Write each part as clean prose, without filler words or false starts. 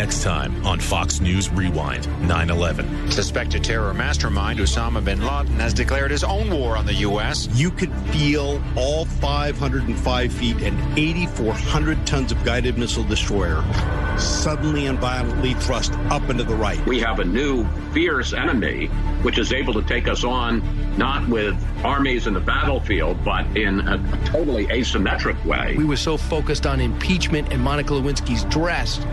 Next time on Fox News Rewind, 9/11. Suspected terror mastermind Osama bin Laden has declared his own war on the U.S. You could feel all 505 feet and 8,400 tons of guided missile destroyer suddenly and violently thrust up into the right. We have a new fierce enemy, which is able to take us on not with armies in the battlefield, but in a totally asymmetric way. We were so focused on impeachment and Monica Lewinsky's dress,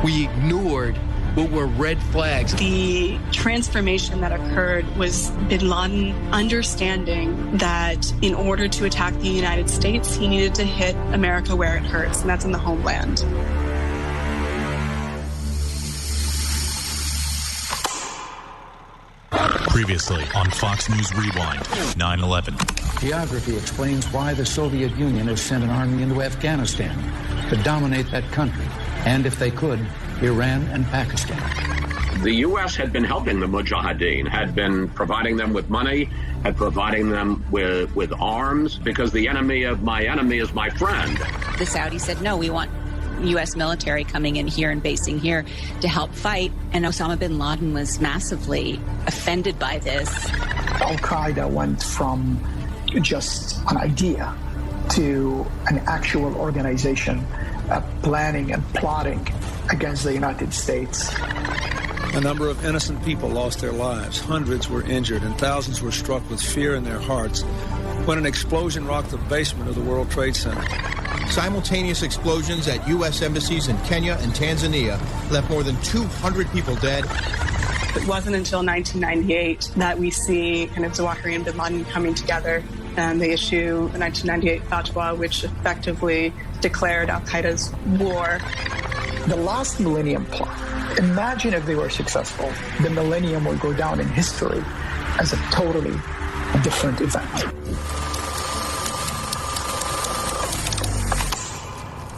we ignored what were red flags. The transformation that occurred was bin Laden understanding that in order to attack the United States, he needed to hit America where it hurts, and that's in the homeland. Previously on Fox News Rewind, 9/11. Geography explains why the Soviet Union has sent an army into Afghanistan to dominate that country, and if they could, Iran and Pakistan. The U.S. had been helping the Mujahideen, had been providing them with money, had providing them with arms, because the enemy of my enemy is my friend. The Saudis said, no, we want U.S. military coming in here and basing here to help fight. And Osama bin Laden was massively offended by this. Al-Qaeda went from just an idea to an actual organization planning and plotting against the United States. A number of innocent people lost their lives. Hundreds were injured and thousands were struck with fear in their hearts when an explosion rocked the basement of the World Trade Center. Simultaneous explosions at U.S. embassies in Kenya and Tanzania left more than 200 people dead. It wasn't until 1998 that we see kind of Zawahiri and bin Laden coming together, and they issue the 1998 fatwa, which effectively declared al-Qaeda's war. The last Millennium Plot, imagine if they were successful. The Millennium will go down in history as a totally different event.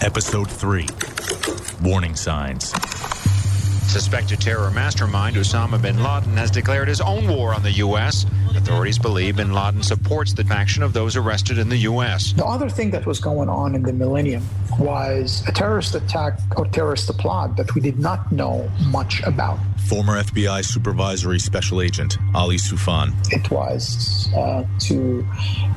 Episode 3, Warning Signs. Suspected terror mastermind Osama bin Laden has declared his own war on the U.S. Authorities believe bin Laden supports the faction of those arrested in the U.S. The other thing that was going on in the Millennium was a terrorist attack or terrorist plot that we did not know much about. Former FBI Supervisory Special Agent Ali Soufan. It was to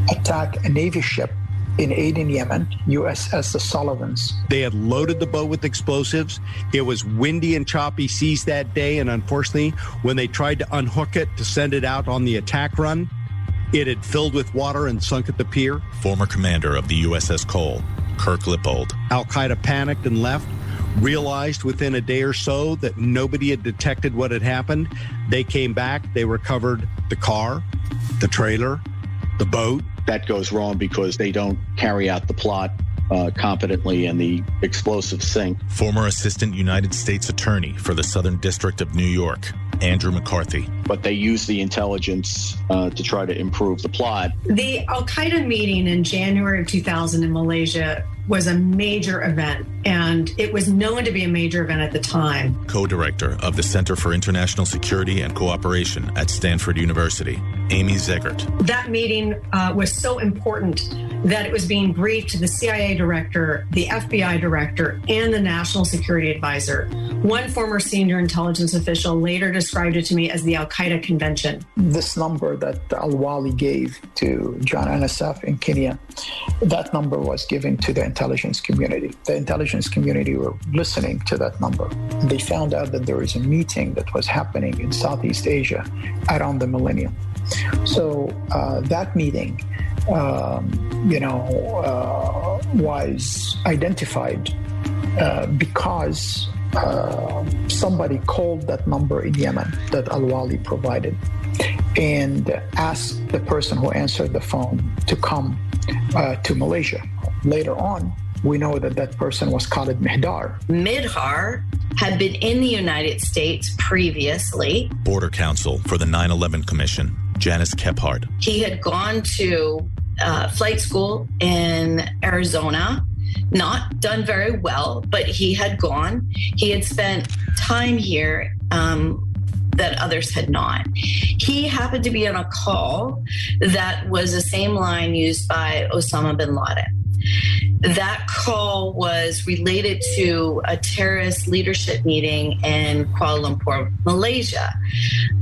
attack a Navy ship in Aden, Yemen, USS the Sullivans. They had loaded the boat with explosives. It was windy and choppy seas that day, and unfortunately, when they tried to unhook it to send it out on the attack run, it had filled with water and sunk at the pier. Former commander of the USS Cole, Kirk Lippold. Al-Qaeda panicked and left, realized within a day or so that nobody had detected what had happened. They came back, they recovered the car, the trailer, the boat. That goes wrong because they don't carry out the plot competently and the explosives sink. Former Assistant United States Attorney for the Southern District of New York, Andrew McCarthy. But they use the intelligence to try to improve the plot. The Al-Qaeda meeting in January of 2000 in Malaysia was a major event, and it was known to be a major event at the time. Co-director of the Center for International Security and Cooperation at Stanford University, Amy Zegert. That meeting was so important that it was being briefed to the CIA director, the FBI director, and the National Security Advisor. One former senior intelligence official later described it to me as the Al-Qaeda convention. This number that Al-Wali gave to John Anasaf in Kenya, that number was given to the intelligence community. The intelligence community were listening to that number. They found out that there was a meeting that was happening in Southeast Asia around the Millennium. So that meeting, was identified because somebody called that number in Yemen that Al-Wali provided and asked the person who answered the phone to come to Malaysia. Later on, we know that that person was Khalid Mihdar. Mihdar had been in the United States previously. Border Counsel for the 9/11 Commission, Janice Kephart. He had gone to flight school in Arizona, not done very well, but he had gone. He had spent time here that others had not. He happened to be on a call that was the same line used by Osama bin Laden. That call was related to a terrorist leadership meeting in Kuala Lumpur, Malaysia.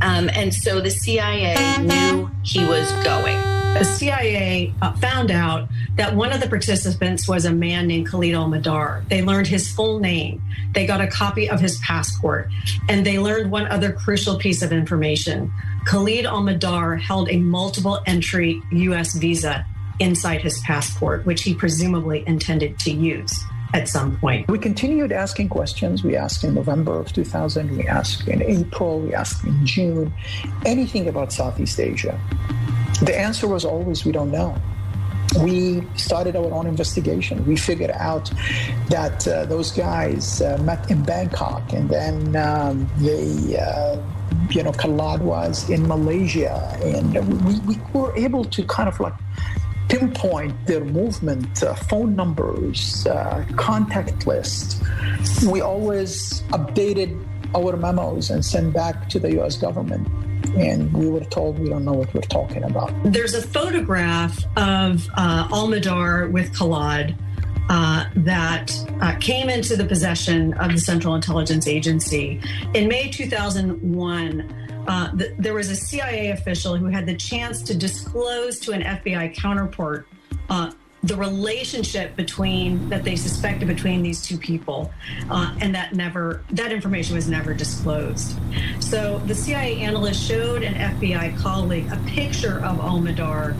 And so the CIA knew he was going. The CIA found out that one of the participants was a man named Khalid al-Mihdhar. They learned his full name. They got a copy of his passport. And they learned one other crucial piece of information. Khalid al-Mihdhar held a multiple entry U.S. visa inside his passport, which he presumably intended to use at some point. We continued asking questions. We asked in November of 2000, we asked in April, we asked in June, anything about Southeast Asia. The answer was always, we don't know. We started our own investigation. We figured out that those guys met in Bangkok, and then Khalid was in Malaysia, and we were able to kind of like pinpoint their movement, phone numbers, contact list. We always updated our memos and sent back to the U.S. government. And we were told we don't know what we're talking about. There's a photograph of al-Mihdhar with Khalid that came into the possession of the Central Intelligence Agency. In May 2001, there was a CIA official who had the chance to disclose to an FBI counterpart the relationship that they suspected between these two people, and that information was never disclosed. So the CIA analyst showed an FBI colleague a picture of al-Mihdhar,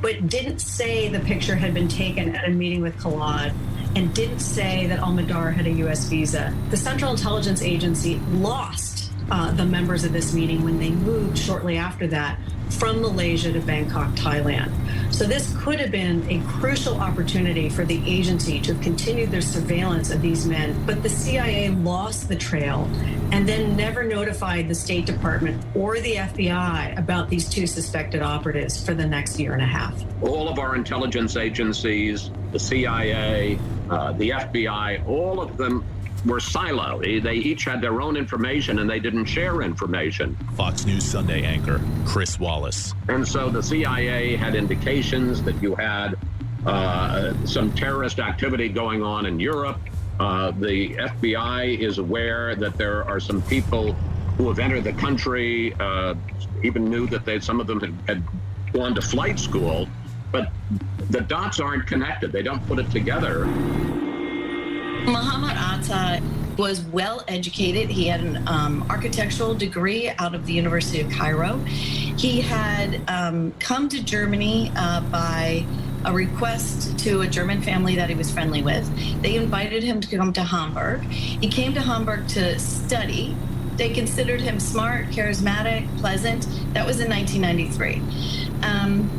but didn't say the picture had been taken at a meeting with Khalid, and didn't say that al-Mihdhar had a U.S. visa. The Central Intelligence Agency lost the members of this meeting when they moved shortly after that from Malaysia to Bangkok, Thailand. So this could have been a crucial opportunity for the agency to have continued their surveillance of these men, but the CIA lost the trail and then never notified the State Department or the FBI about these two suspected operatives for the next year and a half. All of our intelligence agencies, the CIA, the FBI, all of them were siloed. They each had their own information and they didn't share information. Fox News Sunday anchor Chris Wallace. And so the CIA had indications that you had some terrorist activity going on in Europe. The FBI is aware that there are some people who have entered the country, even knew that some of them had gone to flight school, but the dots aren't connected. They don't put it together. Muhammad Atta was well educated. He had an architectural degree out of the University of Cairo. He had come to Germany by a request to a German family that he was friendly with. They invited him to come to Hamburg. He came to Hamburg to study. They considered him smart, charismatic, pleasant. That was in 1993.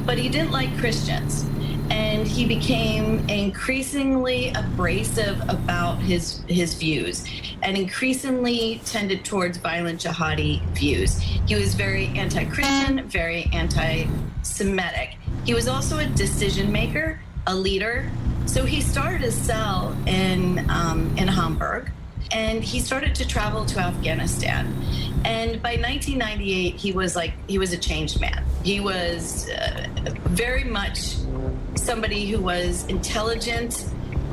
But he didn't like Christians. And he became increasingly abrasive about his views and increasingly tended towards violent jihadi views. He was very anti-Christian, very anti-Semitic. He was also a decision maker, a leader. So he started a cell in Hamburg, and he started to travel to Afghanistan. And by 1998, he was a changed man. He was very much somebody who was intelligent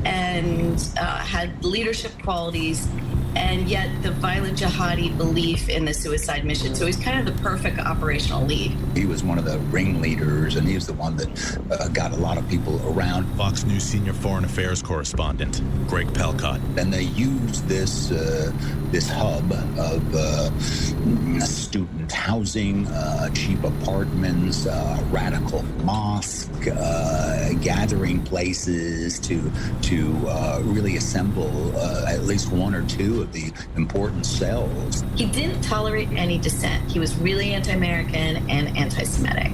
and had leadership qualities, and yet the violent jihadi belief in the suicide mission. So he's kind of the perfect operational lead. He was one of the ringleaders, and he was the one that got a lot of people around. Fox News senior foreign affairs correspondent Greg Pelcott. And they used this hub of student housing, cheap apartments, radical mosque, gathering places to really assemble at least one or two of the important cells. He didn't tolerate any dissent. He was really anti-American and anti-Semitic.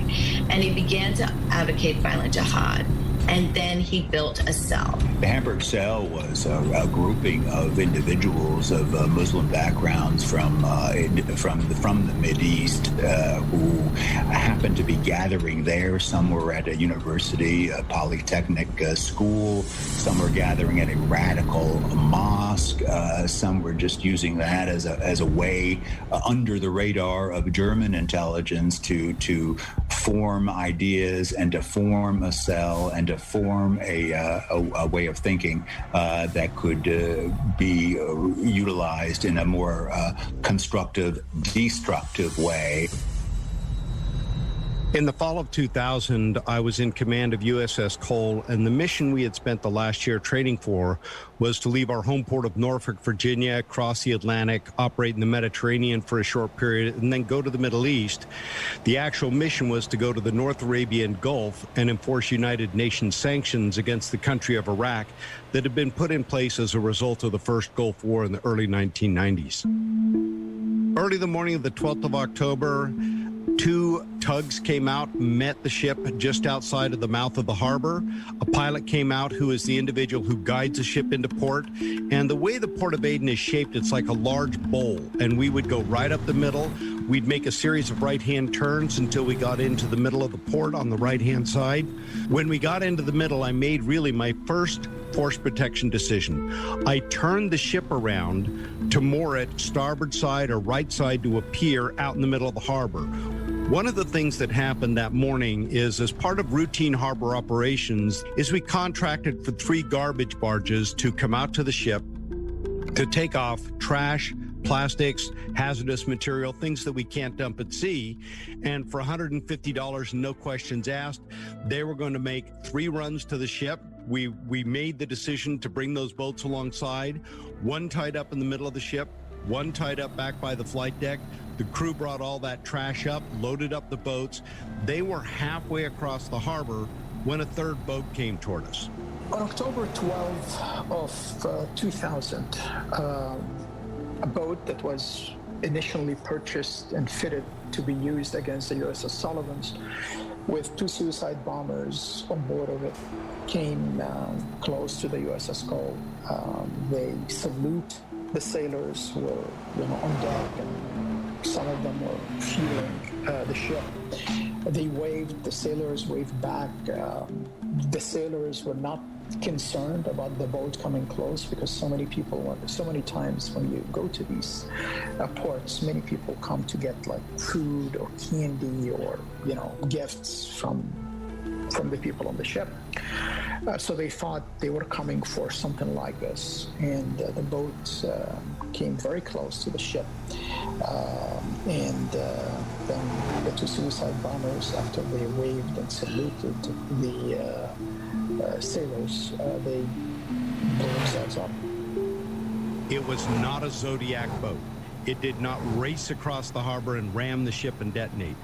And he began to advocate violent jihad. And then he built a cell. The Hamburg cell was a grouping of individuals of Muslim backgrounds from the Mideast who happened to be gathering there. Some were at a university, a polytechnic school. Some were gathering at a radical mosque. Some were just using that as a way under the radar of German intelligence to form ideas and to form a cell and to form a way of thinking that could be utilized in a more constructive, destructive way. In the fall of 2000, I was in command of USS Cole, and the mission we had spent the last year training for was to leave our home port of Norfolk, Virginia, cross the Atlantic, operate in the Mediterranean for a short period, and then go to the Middle East. The actual mission was to go to the North Arabian Gulf and enforce United Nations sanctions against the country of Iraq that had been put in place as a result of the first Gulf War in the early 1990s. Early the morning of the 12th of October, 2 tugs came out, met the ship just outside of the mouth of the harbor. A pilot came out who is the individual who guides the ship into port. And the way the Port of Aden is shaped, it's like a large bowl. And we would go right up the middle. We'd make a series of right-hand turns until we got into the middle of the port on the right-hand side. When we got into the middle, I made really my first force protection decision. I turned the ship around to moor it starboard side or right side to a pier out in the middle of the harbor. One of the things that happened that morning is, as part of routine harbor operations, is we contracted for 3 garbage barges to come out to the ship to take off trash, plastics, hazardous material, things that we can't dump at sea. And for $150, no questions asked, they were going to make 3 runs to the ship. We made the decision to bring those boats alongside, 1 tied up in the middle of the ship, 1 tied up back by the flight deck. The crew brought all that trash up, loaded up the boats. They were halfway across the harbor when a 3rd boat came toward us. On October 12th of 2000, a boat that was initially purchased and fitted to be used against the USS Sullivans, with 2 suicide bombers on board of it, came close to the USS Cole. They salute the sailors who were on deck, and some of them were fueling the ship. They waved, the sailors waved back. The sailors were not concerned about the boat coming close, because so many times when you go to these ports, many people come to get like food or candy or gifts from the people on the ship. So they thought they were coming for something like this, and the boat came very close to the ship, and then the 2 suicide bombers, after they waved and saluted the sailors, they blew themselves up. It was not a Zodiac boat. It did not race across the harbor and ram the ship and detonate.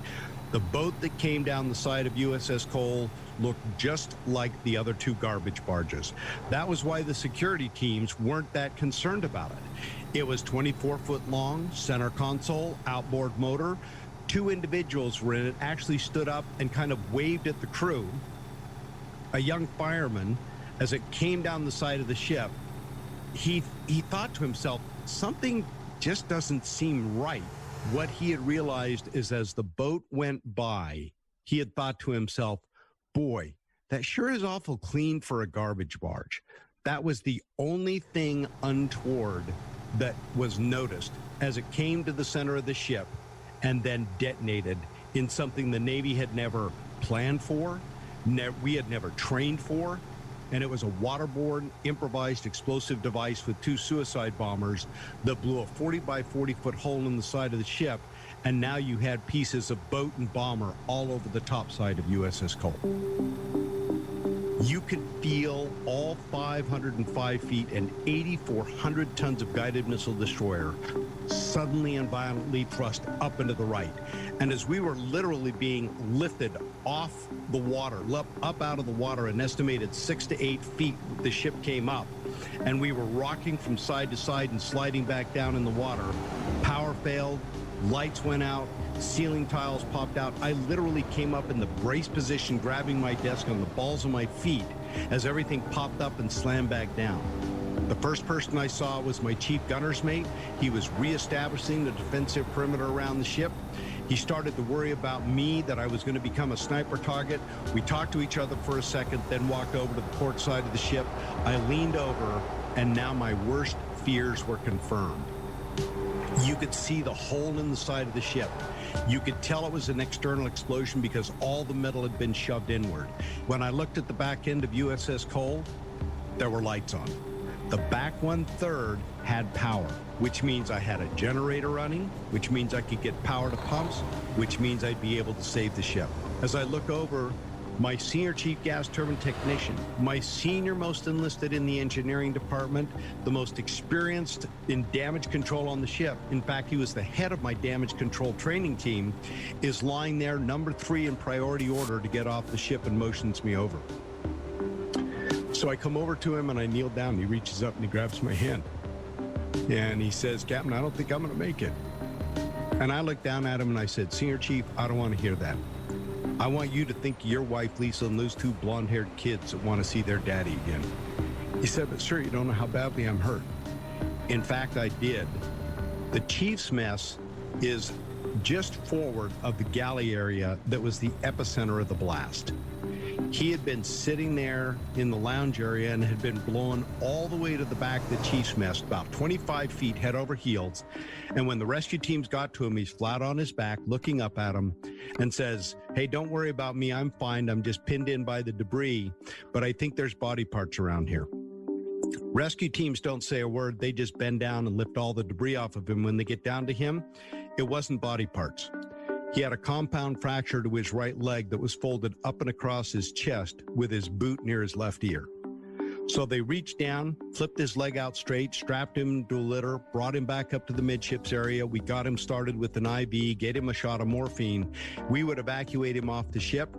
The boat that came down the side of USS Cole looked just like the other 2 garbage barges. That was why the security teams weren't that concerned about it. It was 24 foot long, center console, outboard motor. 2 individuals were in it, actually stood up and kind of waved at the crew. A young fireman, as it came down the side of the ship, he thought to himself, something just doesn't seem right. What he had realized is, as the boat went by, he had thought to himself, boy, that sure is awful clean for a garbage barge. That was the only thing untoward that was noticed as it came to the center of the ship and then detonated in something the Navy had never planned for, we had never trained for, and it was a waterborne improvised explosive device with 2 suicide bombers that blew a 40 by 40 foot hole in the side of the ship, and now you had pieces of boat and bomber all over the top side of USS Cole. You could feel all 505 feet and 8,400 tons of guided missile destroyer suddenly and violently thrust up into the right. And as we were literally being lifted off the water, up out of the water, an estimated 6 to 8 feet, the ship came up, and we were rocking from side to side and sliding back down in the water. Power failed, lights went out, ceiling tiles popped out. I literally came up in the brace position, grabbing my desk on the balls of my feet as everything popped up and slammed back down. The first person I saw was my chief gunner's mate. He was reestablishing the defensive perimeter around the ship. He started to worry about me, that I was going to become a sniper target. We talked to each other for a second, then walked over to the port side of the ship. I leaned over, and now my worst fears were confirmed. You could see the hole in the side of the ship. You could tell it was an external explosion because all the metal had been shoved inward. When I looked at the back end of USS Cole, there were lights on. The back 1/3 had power, which means I had a generator running, which means I could get power to pumps, which means I'd be able to save the ship. As I look over, my senior chief gas turbine technician, my senior most enlisted in the engineering department, the most experienced in damage control on the ship, in fact, he was the head of my damage control training team, is lying there number 3 in priority order to get off the ship and motions me over. So I come over to him and I kneel down. He reaches up and he grabs my hand. And he says, "Captain, I don't think I'm going to make it." And I looked down at him and I said, "Senior Chief, I don't want to hear that. I want you to think of your wife, Lisa, and those 2 blonde-haired kids that want to see their daddy again." He said, "But sir, you don't know how badly I'm hurt." In fact, I did. The chief's mess is just forward of the galley area that was the epicenter of the blast. He had been sitting there in the lounge area and had been blown all the way to the back of the chief's mess, about 25 feet head over heels. And when the rescue teams got to him, he's flat on his back, looking up at him and says, "Hey, don't worry about me. I'm fine. I'm just pinned in by the debris, but I think there's body parts around here." Rescue teams don't say a word. They just bend down and lift all the debris off of him. When they get down to him, it wasn't body parts. He had a compound fracture to his right leg that was folded up and across his chest with his boot near his left ear. So they reached down, flipped his leg out straight, strapped him to a litter, brought him back up to the midships area. We got him started with an IV, gave him a shot of morphine. We would evacuate him off the ship.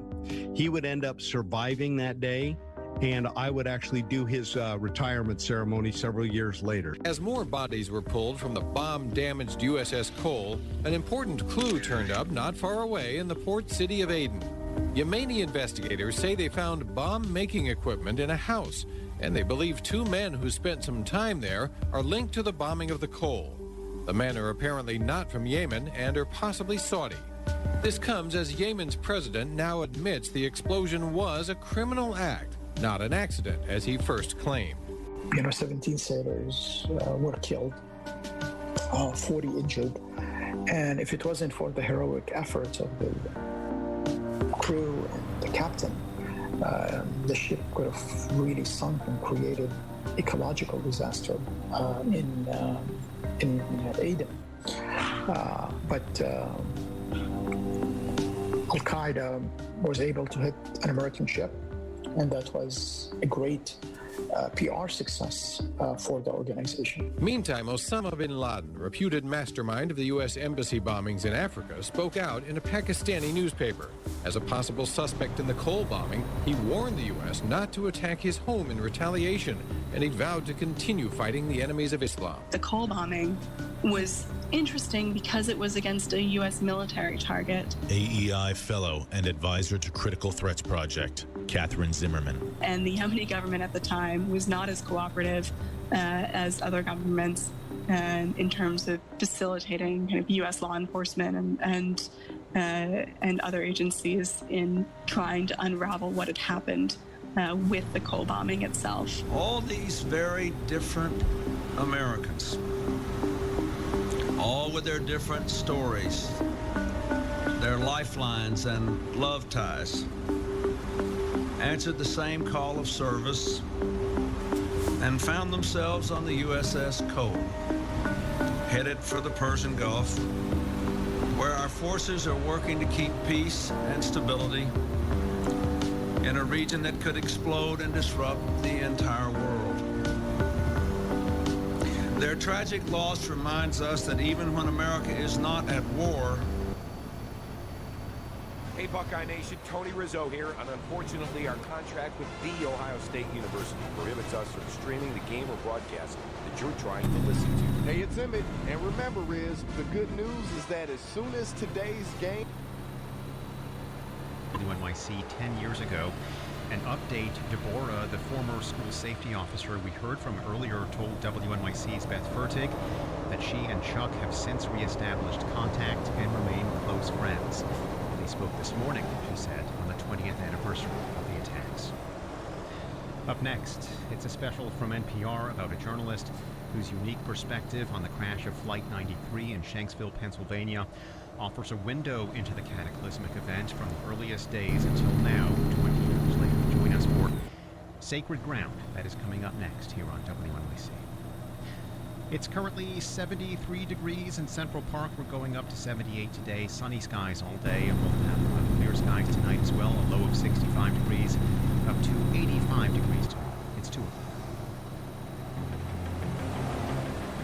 He would end up surviving that day, and I would actually do his retirement ceremony several years later. As more bodies were pulled from the bomb-damaged USS Cole, an important clue turned up not far away in the port city of Aden. Yemeni investigators say they found bomb-making equipment in a house, and they believe 2 men who spent some time there are linked to the bombing of the Cole. The men are apparently not from Yemen and are possibly Saudi. This comes as Yemen's president now admits the explosion was a criminal act, not an accident, as he first claimed. 17 sailors were killed, 40 injured. And if it wasn't for the heroic efforts of the crew and the captain, the ship could have really sunk and created ecological disaster in Aden. But Al-Qaeda was able to hit an American ship, and that was a great PR success for the organization. Meantime, Osama bin Laden, reputed mastermind of the U.S. embassy bombings in Africa, spoke out in a Pakistani newspaper. As a possible suspect in the Cole bombing, he warned the U.S. not to attack his home in retaliation, and he vowed to continue fighting the enemies of Islam. The Cole bombing was interesting because it was against a U.S. military target. AEI fellow and advisor to Critical Threats Project, Catherine Zimmerman. And the Yemeni government at the time was not as cooperative as other governments in terms of facilitating kind of U.S. law enforcement and other agencies in trying to unravel what had happened with the Cole bombing itself. All these very different Americans, all with their different stories, their lifelines and love ties, answered the same call of service and found themselves on the USS Cole, headed for the Persian Gulf, where our forces are working to keep peace and stability in a region that could explode and disrupt the entire world. Their tragic loss reminds us that even when America is not at war. Hey, Buckeye Nation, Tony Rizzo here, and unfortunately our contract with The Ohio State University prohibits us from streaming the game or broadcast that you're trying to listen to. Hey, it's Emmett, and remember, Riz, the good news is that as soon as today's game... WNYC 10 years ago. An update, Deborah, the former school safety officer we heard from earlier, told WNYC's Beth Fertig that she and Chuck have since reestablished contact and remain close friends. They spoke this morning, she said, on the 20th anniversary of the attacks. Up next, it's a special from NPR about a journalist whose unique perspective on the crash of Flight 93 in Shanksville, Pennsylvania, offers a window into the cataclysmic event from the earliest days until now, 20 years later. Join us for Sacred Ground. That is coming up next here on WNYC. It's currently 73 degrees in Central Park. We're going up to 78 today. Sunny skies all day, and we'll have clear skies tonight as well. A low of 65 degrees, up to 85 degrees tomorrow. It's 2 o'clock.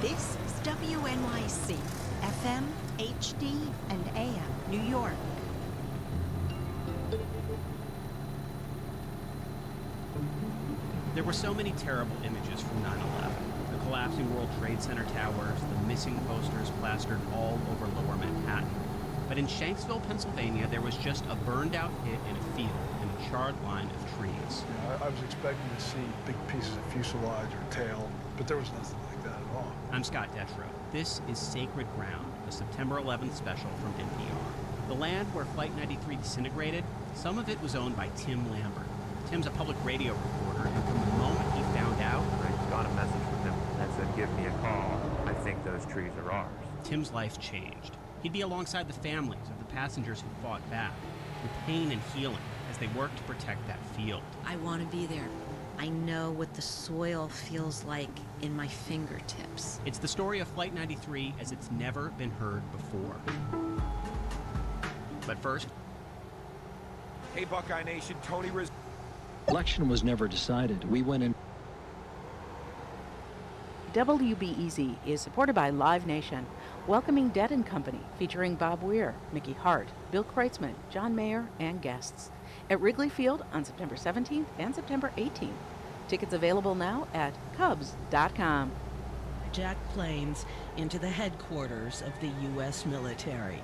This is WNYC, FM, HD, and AM, New York. There were so many terrible images from 9/11. The collapsing World Trade Center towers, the missing posters plastered all over lower Manhattan. But in Shanksville, Pennsylvania, there was just a burned-out pit in a field and a charred line of trees. I was expecting to see big pieces of fuselage or tail, but there was nothing like that at all. I'm Scott Detrow. This is Sacred Ground, a September 11th special from NPR. The land where Flight 93 disintegrated, some of it was owned by Tim Lambert. Tim's a public radio reporter, and from the moment he found out, I got a message from him that said, "Give me a call. I think those trees are ours." Tim's life changed. He'd be alongside the families of the passengers who fought back, with pain and healing as they worked to protect that field. I want to be there. I know what the soil feels like in my fingertips. It's the story of Flight 93 as it's never been heard before. But first... Hey, Buckeye Nation, Tony Rizzo. Election was never decided. We went in. WBEZ is supported by Live Nation, welcoming Dead & Company, featuring Bob Weir, Mickey Hart, Bill Kreutzmann, John Mayer, and guests, at Wrigley Field on September 17th and September 18th. Tickets available now at Cubs.com. Jack planes into the headquarters of the U.S. military.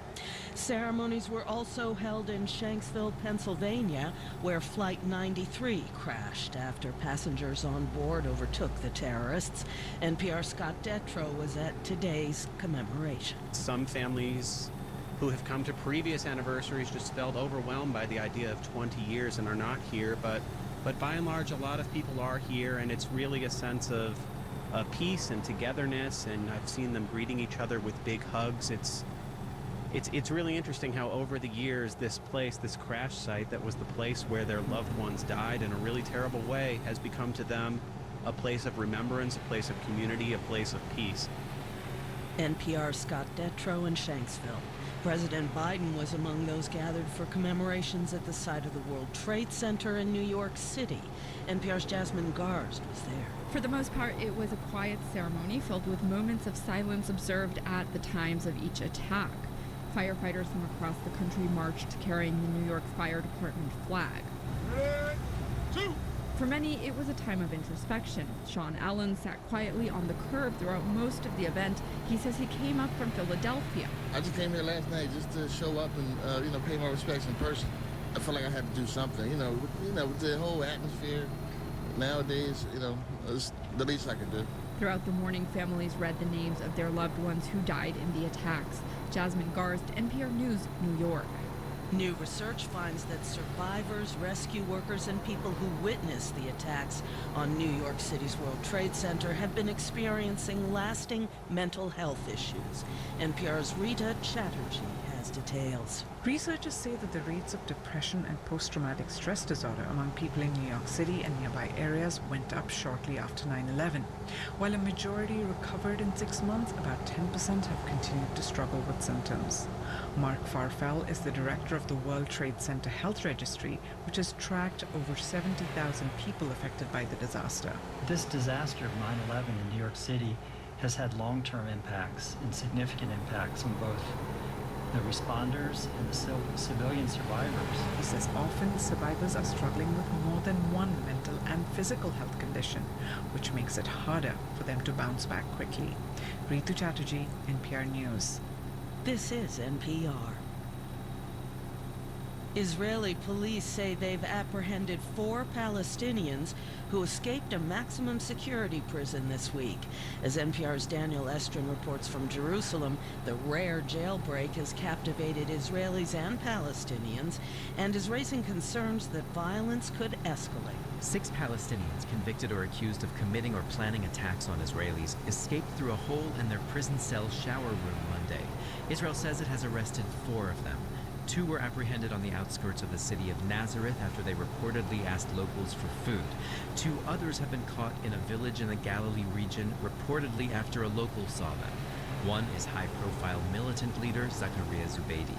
Ceremonies were also held in Shanksville, Pennsylvania, where Flight 93 crashed after passengers on board overtook the terrorists. NPR's Scott Detrow was at today's commemoration. Some families who have come to previous anniversaries just felt overwhelmed by the idea of 20 years and are not here, but by and large, a lot of people are here, and it's really a sense of peace and togetherness, and I've seen them greeting each other with big hugs. It's really interesting how over the years this place, this crash site that was the place where their loved ones died in a really terrible way, has become to them a place of remembrance, a place of community, a place of peace. NPR's Scott Detrow in Shanksville. President Biden was among those gathered for commemorations at the site of the World Trade Center in New York City. NPR's Jasmine Garst was there. For the most part, it was a quiet ceremony filled with moments of silence observed at the times of each attack. Firefighters from across the country marched carrying the New York Fire Department flag. For many, it was a time of introspection. Sean Allen sat quietly on the curb throughout most of the event. He says he came up from Philadelphia. I just came here last night just to show up and, pay my respects in person. I felt like I had to do something, with the whole atmosphere nowadays, it's the least I could do. Throughout the morning, families read the names of their loved ones who died in the attacks. Jasmine Garst, NPR News, New York. New research finds that survivors, rescue workers, and people who witnessed the attacks on New York City's World Trade Center have been experiencing lasting mental health issues. NPR's Rita Chatterjee has details. Researchers say that the rates of depression and post-traumatic stress disorder among people in New York City and nearby areas went up shortly after 9/11. While a majority recovered in 6 months, about 10% have continued to struggle with symptoms. Mark Farfel is the director of the World Trade Center Health Registry, which has tracked over 70,000 people affected by the disaster. This disaster of 9/11 in New York City has had long-term impacts and significant impacts on both the responders and the civilian survivors. He says often survivors are struggling with more than one mental and physical health condition, which makes it harder for them to bounce back quickly. Ritu Chatterjee, NPR News. This is NPR. Israeli police say they've apprehended 4 Palestinians who escaped a maximum security prison this week. As NPR's Daniel Estrin reports from Jerusalem, the rare jailbreak has captivated Israelis and Palestinians and is raising concerns that violence could escalate. 6 Palestinians convicted or accused of committing or planning attacks on Israelis escaped through a hole in their prison cell shower room Monday. Israel says it has arrested 4 of them. 2 were apprehended on the outskirts of the city of Nazareth after they reportedly asked locals for food. 2 others have been caught in a village in the Galilee region, reportedly after a local saw them. One is high-profile militant leader Zakaria Zubeidi.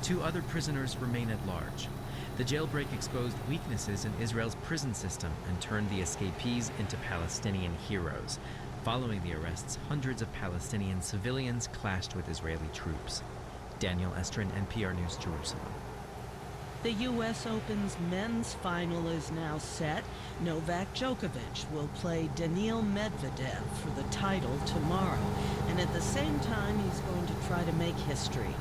2 other prisoners remain at large. The jailbreak exposed weaknesses in Israel's prison system and turned the escapees into Palestinian heroes. Following the arrests, hundreds of Palestinian civilians clashed with Israeli troops. Daniel Estrin, NPR News, Jerusalem. The U.S. Open's men's final is now set. Novak Djokovic will play Daniil Medvedev for the title tomorrow. And at the same time, he's going to try to make history.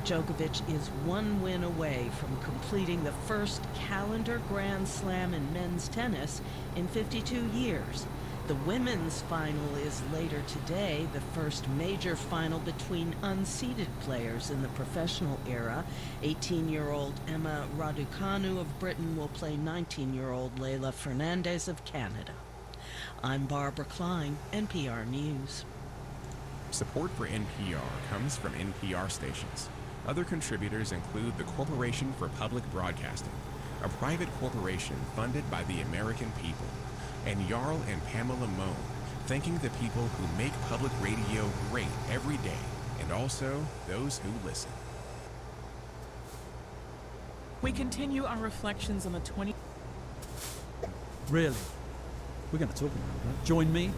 Djokovic is 1 win away from completing the first calendar Grand Slam in men's tennis in 52 years. The women's final is later today, the first major final between unseeded players in the professional era. 18-year-old Emma Raducanu of Britain will play 19-year-old Leylah Fernandez of Canada. I'm Barbara Klein, NPR News. Support for NPR comes from NPR stations. Other contributors include the Corporation for Public Broadcasting, a private corporation funded by the American people, and Jarl and Pamela Moan, thanking the people who make public radio great every day, and also those who listen. We continue our reflections on the 20... Really? We're going to talk about that.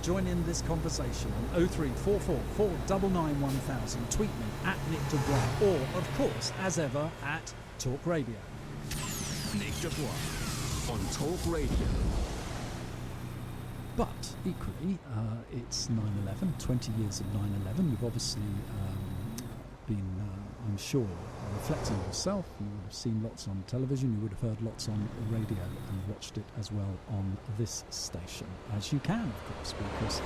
Join in this conversation on 0344 499 1000. Tweet me at Nick Dubois, or, of course, as ever, at Talk Radio. Nick Dubois on Talk Radio. But equally, it's 9/11, 20 years of 9/11. You've obviously been, I'm sure, reflecting on yourself. You would have seen lots on television, you would have heard lots on radio and watched it as well on this station, as you can, of course, because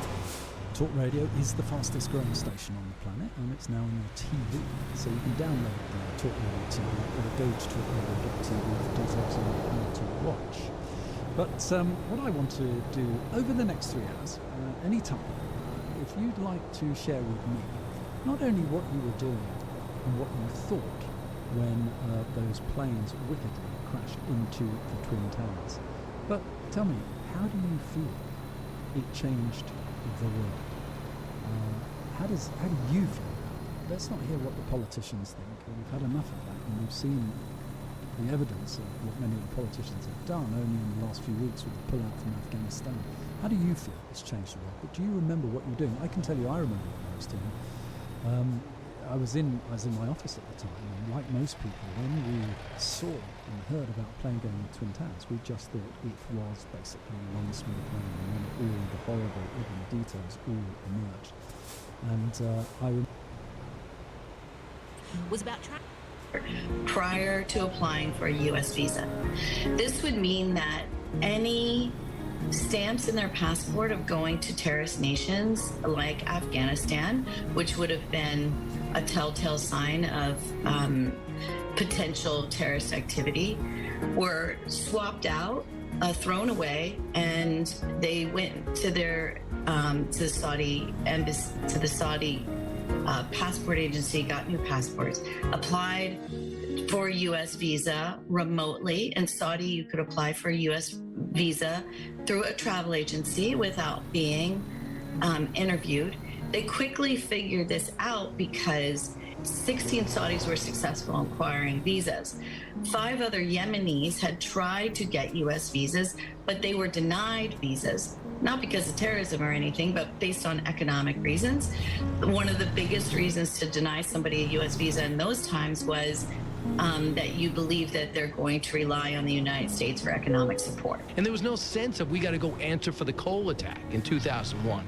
Talk Radio is the fastest growing station on the planet, and it's now on your TV. So you can download Talk Radio TV or go to talkradio.tv for details on how to watch. But what I want to do over the next 3 hours, anytime, if you'd like to share with me not only what you were doing and what you thought when those planes wickedly crashed into the Twin Towers, but tell me, how do you feel it changed the world? How do you feel? Let's not hear what the politicians think. We've had enough of that, and we've seen the evidence of what many of the politicians have done only in the last few weeks with the pullout from Afghanistan. How do you feel it's changed the world? But do you remember what you're doing? I can tell you I remember what I was doing. I was in my office at the time, and like most people, when we saw and heard about a plane going to Twin Towers, we just thought it was basically one small plane, and then all the horrible, ugly details all emerged. And was about prior to applying for a U.S. visa. This would mean that any stamps in their passport of going to terrorist nations like Afghanistan, which would have been a telltale sign of potential terrorist activity, were swapped out, thrown away, and they went to their to the Saudi embassy, to the Saudi passport agency, got new passports, applied for a U.S. visa remotely. In Saudi, you could apply for a U.S. visa through a travel agency without being interviewed. They quickly figured this out because 16 Saudis were successful in acquiring visas. 5 other Yemenis had tried to get U.S. visas, but they were denied visas, not because of terrorism or anything, but based on economic reasons. One of the biggest reasons to deny somebody a U.S. visa in those times was that you believe that they're going to rely on the United States for economic support. And there was no sense of we got to go answer for the Cole attack in 2001.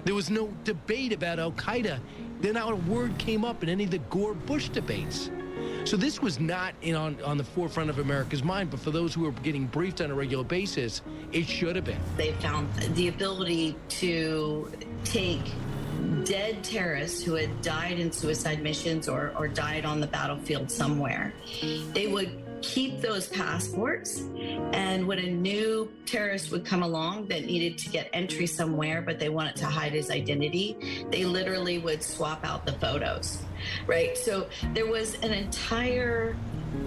There was no debate about Al-Qaeda. Then not a word came up in any of the Gore-Bush debates. So this was not on the forefront of America's mind, but for those who are getting briefed on a regular basis, it should have been. They found the ability to take dead terrorists who had died in suicide missions or died on the battlefield somewhere. They would keep those passports, and when a new terrorist would come along that needed to get entry somewhere, but they wanted to hide his identity, they literally would swap out the photos, right? So there was an entire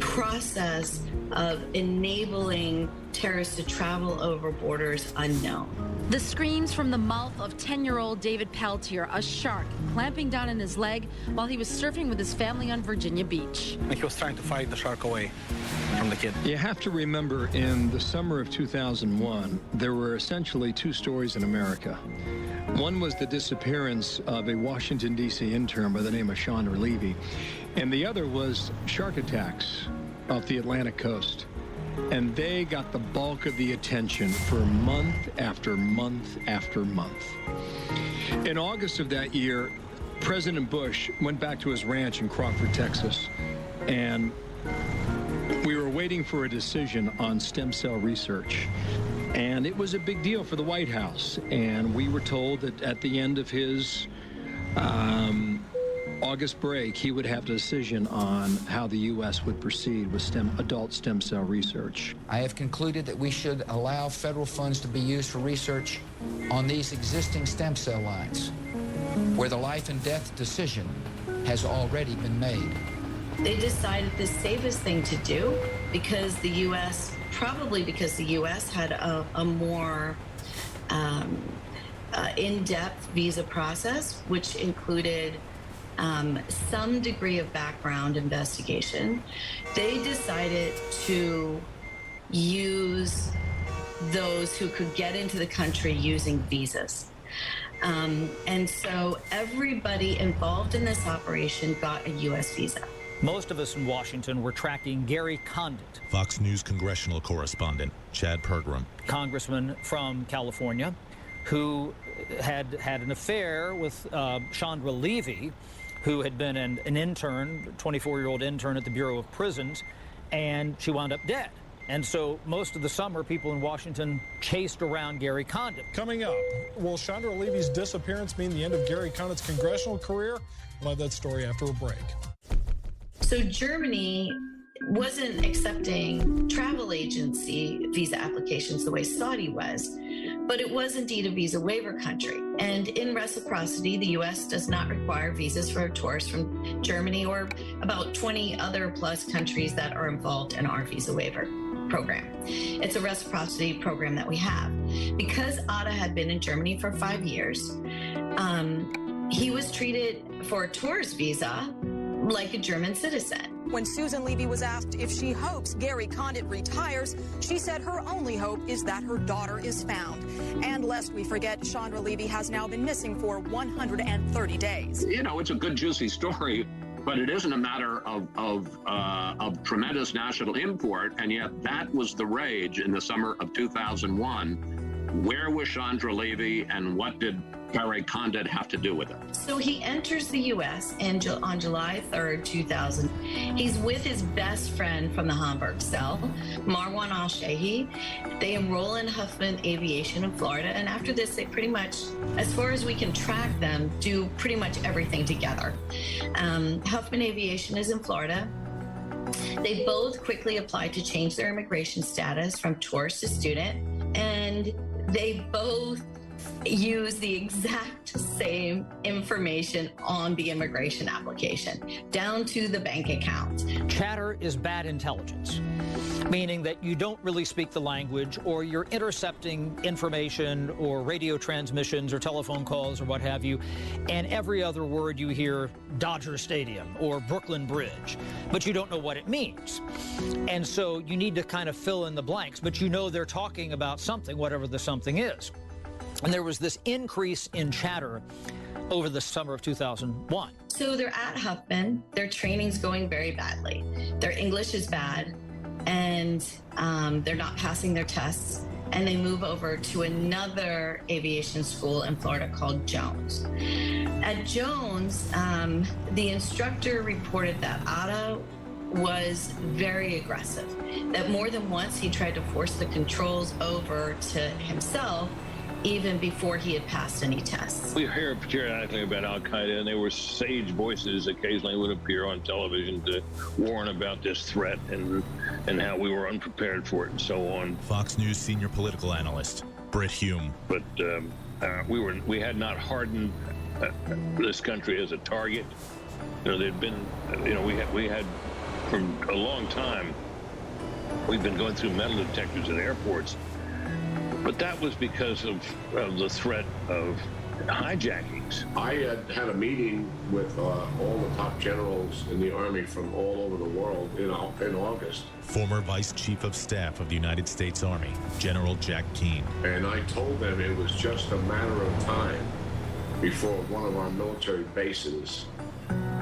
process of enabling terrorists to travel over borders unknown. The screams from the mouth of 10-year-old David Peltier, a shark clamping down in his leg while he was surfing with his family on Virginia Beach. He was trying to fight the shark away from the kid. You have to remember, in the summer of 2001, there were essentially two stories in America. One was the disappearance of a Washington, D.C. intern by the name of Chandra Levy, and the other was shark attacks off the Atlantic coast. And they got the bulk of the attention for month after month after month. In August of that year, President Bush went back to his ranch in Crawford, Texas, and we were waiting for a decision on stem cell research. And it was a big deal for the White House. And we were told that at the end of his August break, he would have a decision on how the U.S. would proceed with adult stem cell research. I have concluded that we should allow federal funds to be used for research on these existing stem cell lines, where the life and death decision has already been made. They decided the safest thing to do, because the U.S., probably because the U.S. had a more in-depth visa process, which included some degree of background investigation. They decided to use those who could get into the country using visas. And so everybody involved in this operation got a U.S. visa. Most of us in Washington were tracking Gary Condit, Fox News congressional correspondent Chad Pergram, congressman from California, who had an affair with Chandra Levy, who had been an intern, 24-year-old intern at the Bureau of Prisons, and she wound up dead. And so most of the summer, people in Washington chased around Gary Condit. Coming up, will Chandra Levy's disappearance mean the end of Gary Condit's congressional career? We'll have that story after a break. So Germany wasn't accepting travel agency visa applications the way Saudi was, but it was indeed a visa waiver country. And in reciprocity, the U.S. does not require visas for tourists from Germany or about 20 other plus countries that are involved in our visa waiver program. It's a reciprocity program that we have. Because Ada had been in Germany for 5 years, he was treated for a tourist visa like a German citizen. When Susan Levy was asked if she hopes Gary Condit retires, she said her only hope is that her daughter is found. And lest we forget, Chandra Levy has now been missing for 130 days. You know, it's a good, juicy story, but it isn't a matter of tremendous national import, and yet that was the rage in the summer of 2001. Where was Chandra Levy, and what did Gary Condit have to do with it? So he enters the U.S. on July 3rd, 2000. He's with his best friend from the Hamburg cell, Marwan al-Shehi. They enroll in Huffman Aviation in Florida, and after this, they pretty much, as far as we can track them, do pretty much everything together. Huffman Aviation is in Florida. They both quickly applied to change their immigration status from tourist to student, and they both use the exact same information on the immigration application, down to the bank account. Chatter is bad intelligence, meaning that you don't really speak the language, or you're intercepting information or radio transmissions or telephone calls or what have you, and every other word you hear Dodger Stadium or Brooklyn Bridge, but you don't know what it means. And so you need to kind of fill in the blanks, but you know they're talking about something, whatever the something is. And there was this increase in chatter over the summer of 2001. So they're at Huffman. Their training's going very badly. Their English is bad, and they're not passing their tests. And they move over to another aviation school in Florida called Jones. At Jones, the instructor reported that Ada was very aggressive, that more than once he tried to force the controls over to himself even before he had passed any tests. We hear periodically about Al-Qaeda, and there were sage voices occasionally would appear on television to warn about this threat and how we were unprepared for it and so on. Fox News senior political analyst Britt Hume. But we had not hardened this country as a target. There'd been, we had for a long time, we've been going through metal detectors at airports. But that was because of the threat of hijackings. I had a meeting with all the top generals in the Army from all over the world in August. Former Vice Chief of Staff of the United States Army, General Jack Keane. And I told them it was just a matter of time before one of our military bases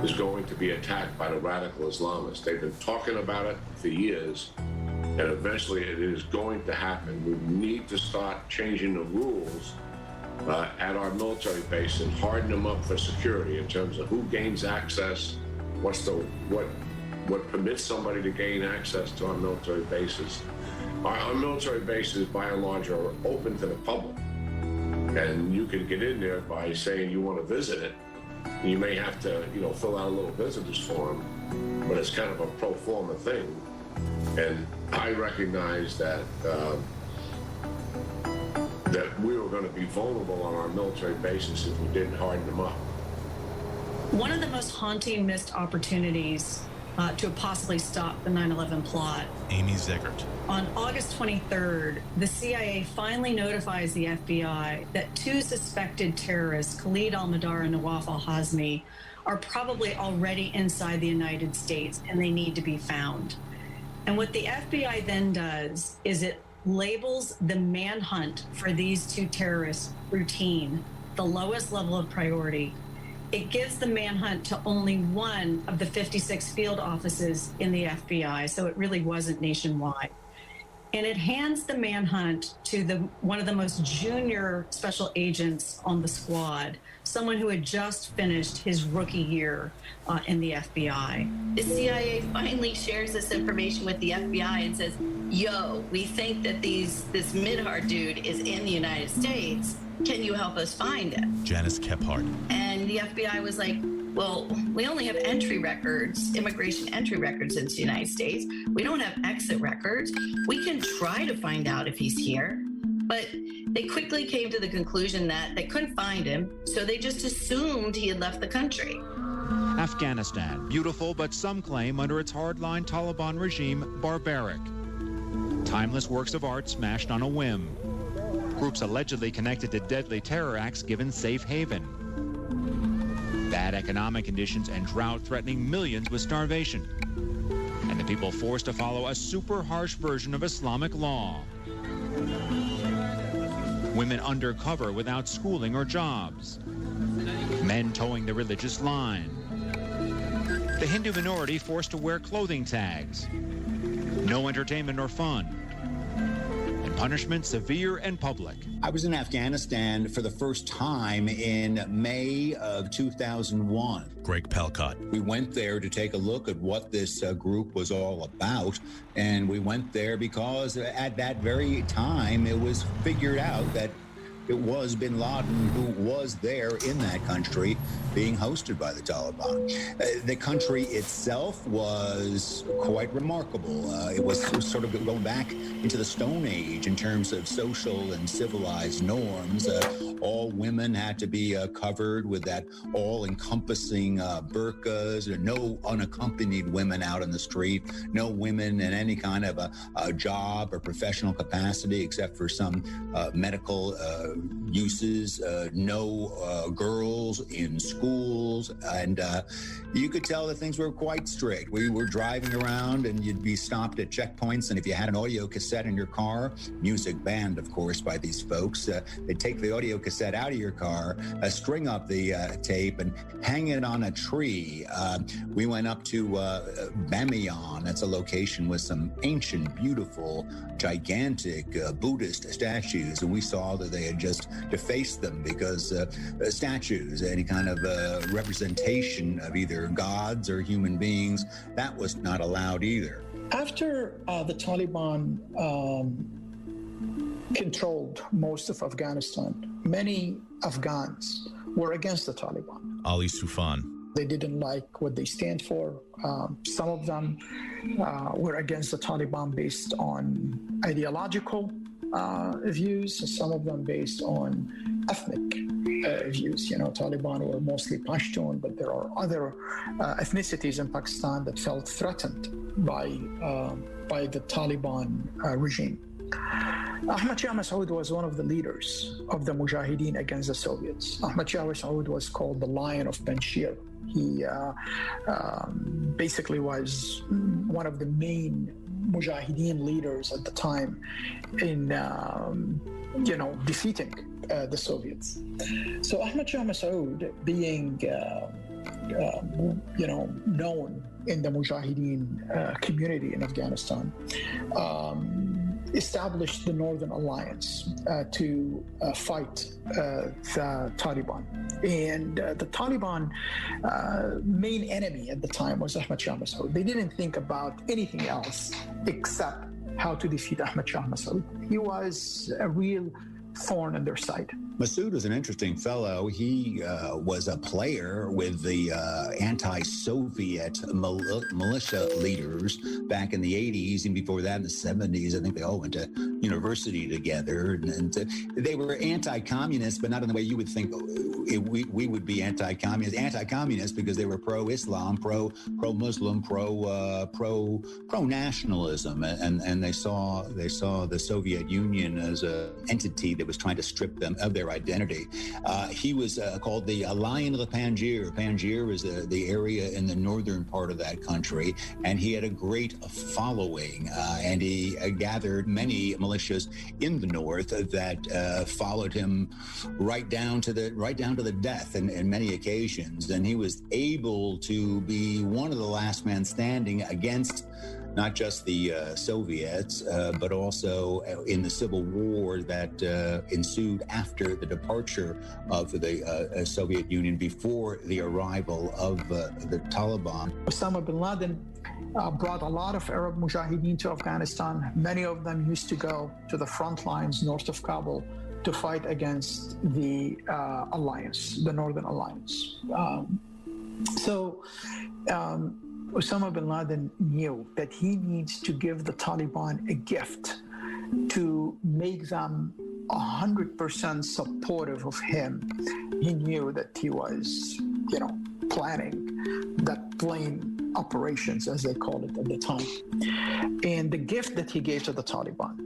is going to be attacked by the radical Islamists. They've been talking about it for years. And eventually it is going to happen. We need to start changing the rules at our military base and harden them up for security in terms of who gains access, what permits somebody to gain access to our military bases. Our military bases, by and large, are open to the public. And you can get in there by saying you want to visit it. You may have to, fill out a little visitor's form, but it's kind of a pro forma thing. And I recognize that that we were going to be vulnerable on our military bases if we didn't harden them up. One of the most haunting missed opportunities to possibly stop the 9/11 plot. Amy Zegert. On August 23rd, the CIA finally notifies the FBI that two suspected terrorists, Khalid al-Mihdhar and Nawaf al-Hazmi, are probably already inside the United States and they need to be found. And what the FBI then does is it labels the manhunt for these two terrorists routine, the lowest level of priority. It gives the manhunt to only one of the 56 field offices in the FBI, so it really wasn't nationwide. And it hands the manhunt to one of the most junior special agents on the squad, someone who had just finished his rookie year in the FBI. The CIA finally shares this information with the FBI and says, yo, we think that this Mihdhar dude is in the United States. Can you help us find him? Janice Kephart. And the FBI was like, well, we only have entry records, immigration entry records into the United States. We don't have exit records. We can try to find out if he's here. But they quickly came to the conclusion that they couldn't find him, so they just assumed he had left the country. Afghanistan, beautiful, but some claim under its hardline Taliban regime, barbaric. Timeless works of art smashed on a whim. Groups allegedly connected to deadly terror acts given safe haven. Bad economic conditions and drought threatening millions with starvation. And the people forced to follow a super harsh version of Islamic law. Women undercover without schooling or jobs. Men towing the religious line. The Hindu minority forced to wear clothing tags. No entertainment or fun. Punishment severe and public. I was in Afghanistan for the first time in May of 2001. Greg Palcott. We went there to take a look at what this group was all about. And we went there because at that very time, it was figured out that it was bin Laden who was there in that country being hosted by the Taliban. The country itself was quite remarkable. It was sort of going back into the Stone Age in terms of social and civilized norms. All women had to be covered with that all-encompassing burqas, no unaccompanied women out in the street, no women in any kind of a job or professional capacity except for some medical uses, no girls in schools, and you could tell that things were quite strict. We were driving around and you'd be stopped at checkpoints, and if you had an audio cassette in your car, music banned, of course, by these folks, they'd take the audio cassette out of your car, string up the tape, and hang it on a tree. We went up to Bamiyan. That's a location with some ancient, beautiful, gigantic Buddhist statues, and we saw that they had just just deface them because statues, any kind of representation of either gods or human beings, that was not allowed either. After the Taliban controlled most of Afghanistan, many Afghans were against the Taliban. Ali Soufan. They didn't like what they stand for. Some of them were against the Taliban based on ideological views, some of them based on ethnic views. Taliban were mostly Pashtun, but there are other ethnicities in Pakistan that felt threatened by the Taliban regime. Ahmad Shah Massoud was one of the leaders of the Mujahideen against the Soviets. Ahmad Shah Massoud was called the Lion of Panjshir. He basically was one of the main Mujahideen leaders at the time in, defeating the Soviets. So Ahmad Shah Massoud, being, known in the Mujahideen community in Afghanistan, established the Northern Alliance to fight the Taliban. And the Taliban main enemy at the time was Ahmad Shah Massoud. They didn't think about anything else except how to defeat Ahmad Shah Massoud. He was a real thorn in their side. Massoud was an interesting fellow. He was a player with the anti-Soviet militia leaders back in the 80s, and before that in the 70s. I think they all went to university together. And they were anti-communist, but not in the way you would think we would be anti-communist. Anti-communist because they were pro-Islam, pro-Muslim, pro-nationalism, and they saw the Soviet Union as an entity that was trying to strip them of their identity. He was called the Lion of Panjshir. Panjshir is the area in the northern part of that country, and he had a great following, and he gathered many militias in the north that followed him right down to the death in many occasions. And he was able to be one of the last men standing against not just the Soviets, but also in the civil war that ensued after the departure of the Soviet Union, before the arrival of the Taliban. Osama bin Laden brought a lot of Arab Mujahideen to Afghanistan. Many of them used to go to the front lines north of Kabul to fight against the alliance, the Northern Alliance. Osama bin Laden knew that he needs to give the Taliban a gift to make them 100% supportive of him. He knew that he was, planning that plane operations, as they called it at the time. And the gift that he gave to the Taliban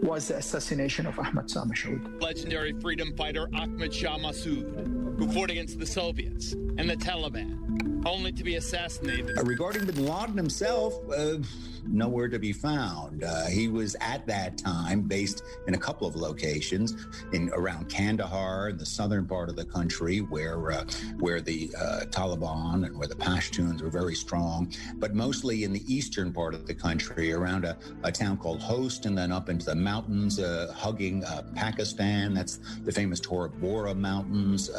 was the assassination of Ahmad Shah Massoud. Legendary freedom fighter Ahmad Shah Massoud, who fought against the Soviets and the Taliban, only to be assassinated. Regarding bin Laden himself, nowhere to be found. He was at that time based in a couple of locations around Kandahar, in the southern part of the country, where the Taliban and where the Pashtuns were very strong, but mostly in the eastern part of the country, around a town called Host, and then up into the mountains, hugging Pakistan. That's the famous Tora Bora Mountains,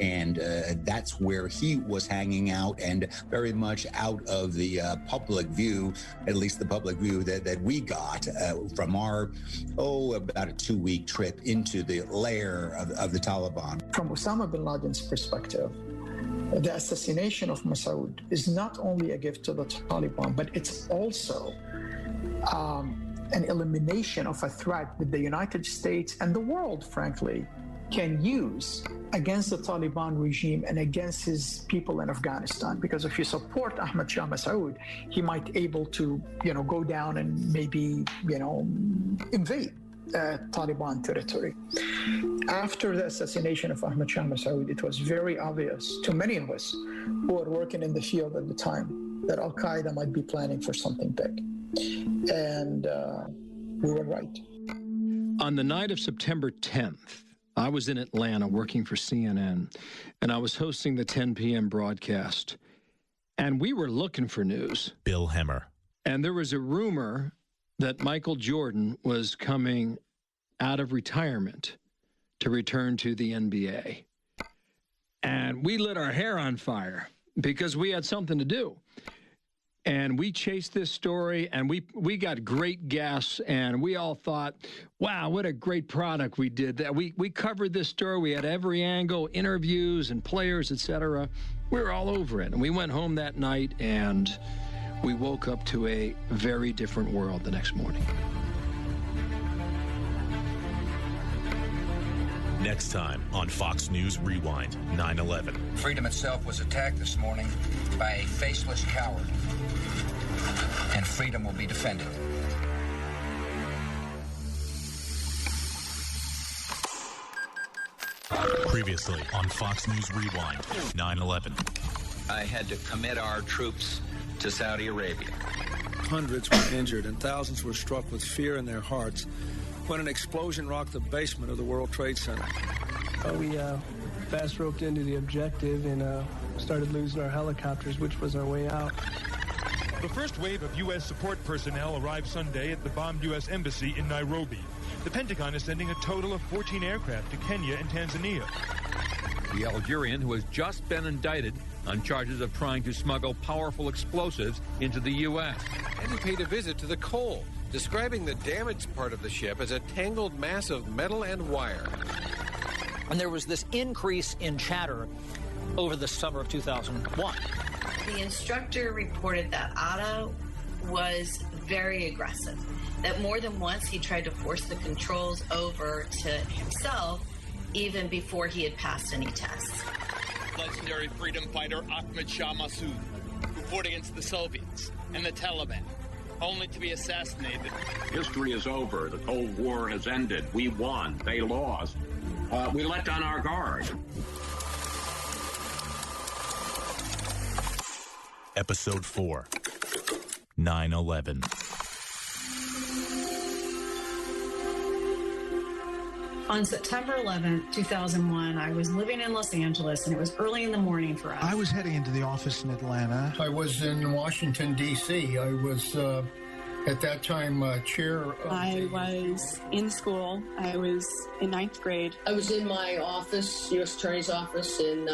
and that's where he was hanging out, and very much out of the public view, at least the public view that we got from our, about a 2-week trip into the lair of the Taliban. From Osama bin Laden's perspective, the assassination of Massoud is not only a gift to the Taliban, but it's also an elimination of a threat that the United States and the world, frankly, can use against the Taliban regime and against his people in Afghanistan. Because if you support Ahmad Shah Massoud, he might able to, go down and maybe, invade Taliban territory. After the assassination of Ahmad Shah Massoud, it was very obvious to many of us who were working in the field at the time that Al-Qaeda might be planning for something big. And we were right. On the night of September 10th, I was in Atlanta working for CNN, and I was hosting the 10 p.m. broadcast. And we were looking for news. Bill Hemmer. And there was a rumor that Michael Jordan was coming out of retirement to return to the NBA. And we lit our hair on fire because we had something to do. And we chased this story, and we got great guests, and we all thought, wow, what a great product we did. That we covered this story. We had every angle, interviews and players, etc. We were all over it. And we went home that night, and we woke up to a very different world the next morning. Next time on Fox News Rewind, 9/11. Freedom itself was attacked this morning by a faceless coward. And freedom will be defended. Previously on Fox News Rewind, 9/11. I had to commit our troops to Saudi Arabia. Hundreds were injured and thousands were struck with fear in their hearts when an explosion rocked the basement of the World Trade Center. We fast roped into the objective and started losing our helicopters, which was our way out. The first wave of U.S. support personnel arrived Sunday at the bombed U.S. Embassy in Nairobi. The Pentagon is sending a total of 14 aircraft to Kenya and Tanzania. The Algerian, who has just been indicted on charges of trying to smuggle powerful explosives into the U.S. And he paid a visit to the coal, describing the damaged part of the ship as a tangled mass of metal and wire. And there was this increase in chatter over the summer of 2001. The instructor reported that Otto was very aggressive, that more than once he tried to force the controls over to himself even before he had passed any tests. Legendary freedom fighter Ahmed Shah Massoud, who fought against the Soviets and the Taliban, only to be assassinated. History is over. The Cold War has ended. We won. They lost. We let down our guard. Episode 4, 9/11. On September 11th, 2001, I was living in Los Angeles, and it was early in the morning for us. I was heading into the office in Atlanta. I was in Washington, D.C. I was, at that time, chair of I was in school. I was in 9th grade. I was in my office, U.S. Attorney's office in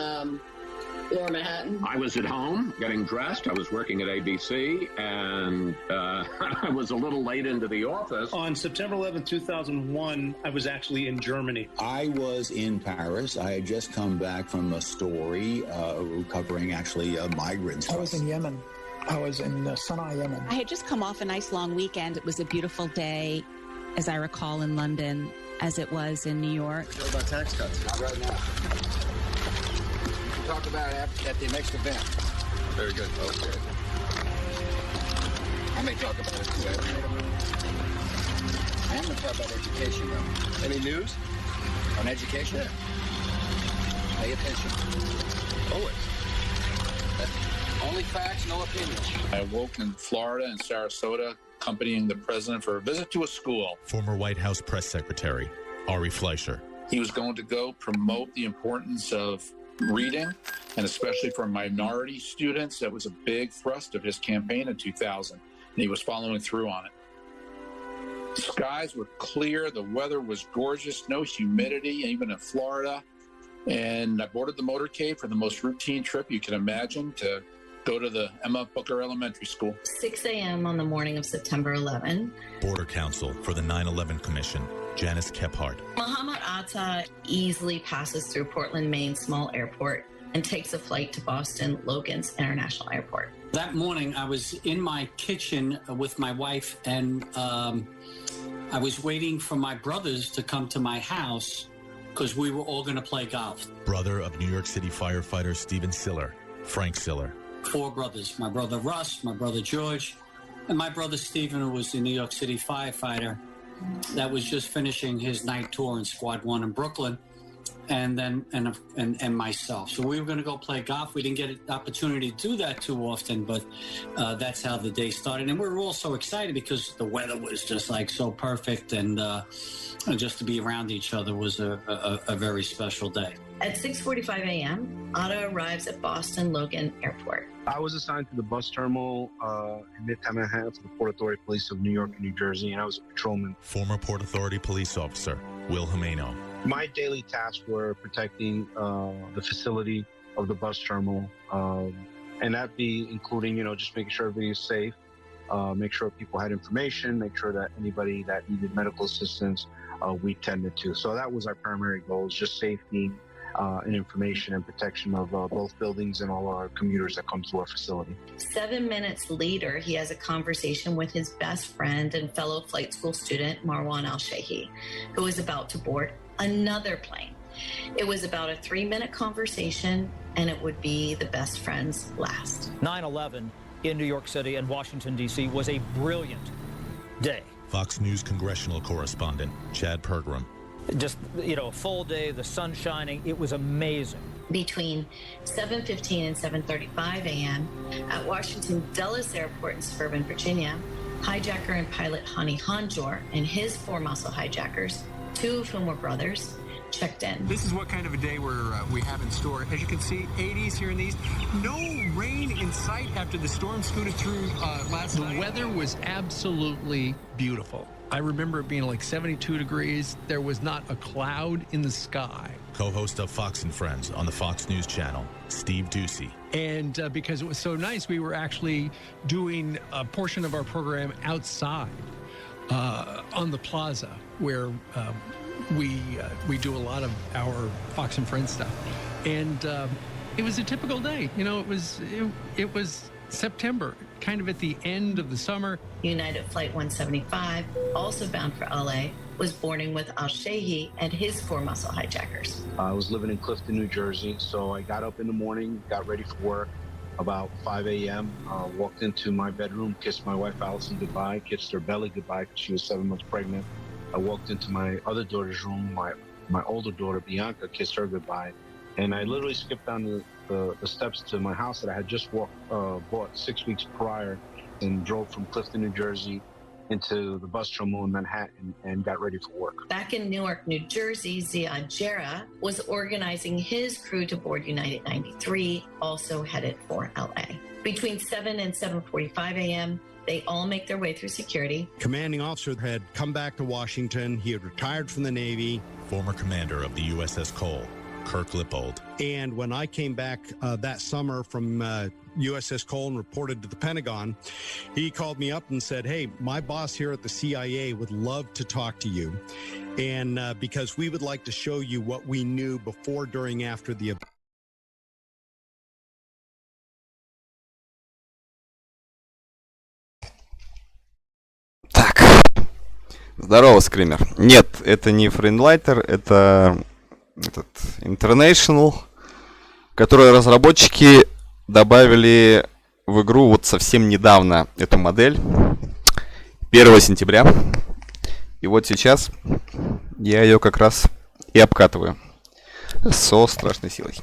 Lower Manhattan. I was at home getting dressed. I was working at ABC, and I was a little late into the office. On September 11, 2001, I was actually in Germany. I was in Paris. I had just come back from a story covering actually migrants. I was in Yemen. I was in Sana'a, Yemen. I had just come off a nice long weekend. It was a beautiful day, as I recall, in London, as it was in New York. What about tax cuts? Not right now. We'll talk about it at the next event. Very good. Okay. I may talk about it today. I am going to talk about education, though. Any news on education? Yeah. Pay attention. Always. Only facts, no opinions. I awoke in Florida and Sarasota, accompanying the president for a visit to a school. Former White House press secretary, Ari Fleischer. He was going to go promote the importance of reading, and especially for minority students. That was a big thrust of his campaign in 2000, and he was following through on it. The skies were clear, the weather was gorgeous, no humidity, even in Florida. And I boarded the motorcade for the most routine trip you can imagine to go to the Emma Booker Elementary School. 6 a.m. on the morning of September 11. Border counsel for the 9/11 Commission, Janice Kephart. Mohammed Atta easily passes through Portland, Maine small airport and takes a flight to Boston Logan's International Airport. That morning, I was in my kitchen with my wife, and I was waiting for my brothers to come to my house because we were all going to play golf. Brother of New York City firefighter Stephen Siller, Frank Siller. 4 brothers, my brother Russ, my brother George, and my brother Stephen, who was a New York City firefighter that was just finishing his night tour in Squad 1 in Brooklyn, and then and myself. So we were going to go play golf. We didn't get an opportunity to do that too often, but that's how the day started. And we were all so excited because the weather was just like so perfect, and just to be around each other was a very special day. At 6:45 a.m., Otto arrives at Boston Logan Airport. I was assigned to the bus terminal in Midtown Manhattan to the Port Authority Police of New York and New Jersey, and I was a patrolman. Former Port Authority police officer, Will Jimeno. My daily tasks were protecting the facility of the bus terminal, and that be including, just making sure everybody is safe, make sure people had information, make sure that anybody that needed medical assistance, we tended to. So that was our primary goal, is just safety and information and protection of both buildings and all our commuters that come to our facility. 7 minutes later, he has a conversation with his best friend and fellow flight school student, Marwan Al-Shehi, who is about to board another plane. It was about a 3-minute conversation, and it would be the best friend's last. 9/11 in New York City and Washington, D.C. was a brilliant day. Fox News congressional correspondent Chad Pergram. Just, a full day, the sun shining. It was amazing. Between 7:15 and 7:35 a.m. at Washington Dulles Airport in suburban Virginia, hijacker and pilot Hani Hanjour and his 4 muscle hijackers, 2 of whom were brothers, checked in. This is what kind of a day we have in store. As you can see, 80s here in these. No rain in sight after the storm scooted through last night. The weather was absolutely beautiful. I remember it being like 72 degrees. There was not a cloud in the sky. Co-host of Fox and Friends on the Fox News Channel, Steve Ducey. And because it was so nice, we were actually doing a portion of our program outside on the plaza where we do a lot of our Fox and Friends stuff. And it was a typical day. It was September, kind of at the end of the summer. United Flight 175, also bound for LA, was boarding with Al-Shehi and his 4 muscle hijackers. I was living in Clifton, New Jersey, so I got up in the morning, got ready for work about 5 a.m., walked into my bedroom, kissed my wife Allison goodbye, kissed her belly goodbye because she was 7 months pregnant. I walked into my other daughter's room, my older daughter Bianca, kissed her goodbye, and I literally skipped down the steps to my house that I had just bought 6 weeks prior, and drove from Clifton, New Jersey into the bus terminal in Manhattan and got ready for work. Back in Newark, New Jersey, Ziad Jarrah was organizing his crew to board United 93, also headed for LA. Between 7 and 7:45 a.m., they all make their way through security. Commanding officer had come back to Washington. He had retired from the Navy. Former commander of the USS Cole, Kirk Lippold. And when I came back that summer from USS Cole and reported to the Pentagon, he called me up and said, "Hey, my boss here at the CIA would love to talk to you. And because we would like to show you what we knew before, during, after the event." Здорово, скример. Нет, это не Фрейнлайтер, это этот International, который разработчики добавили в игру вот совсем недавно эту модель, 1 сентября. И вот сейчас я ее как раз и обкатываю со страшной силой.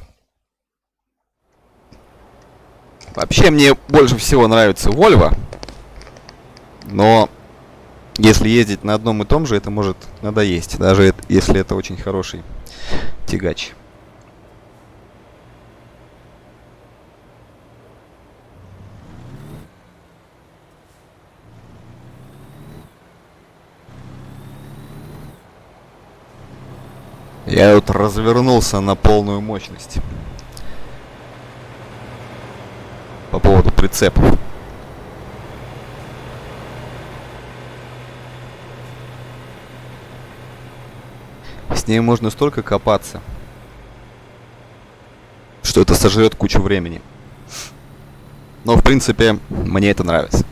Вообще мне больше всего нравится Volvo, но если ездить на одном и том же, это может надоесть, даже если это очень хороший тягач. Я тут развернулся на полную мощность по поводу прицепов. С ней можно столько копаться, что это сожрет кучу времени. Но, в принципе, мне это нравится.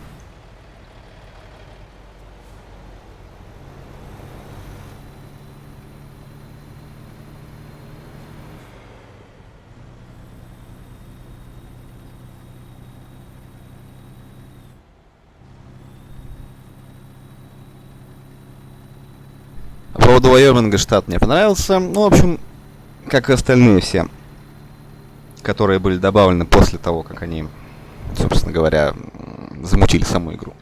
По поводу Wyoming штат мне понравился. Ну, в общем, как и остальные все, которые были добавлены после того, как они, собственно говоря, замутили саму игру.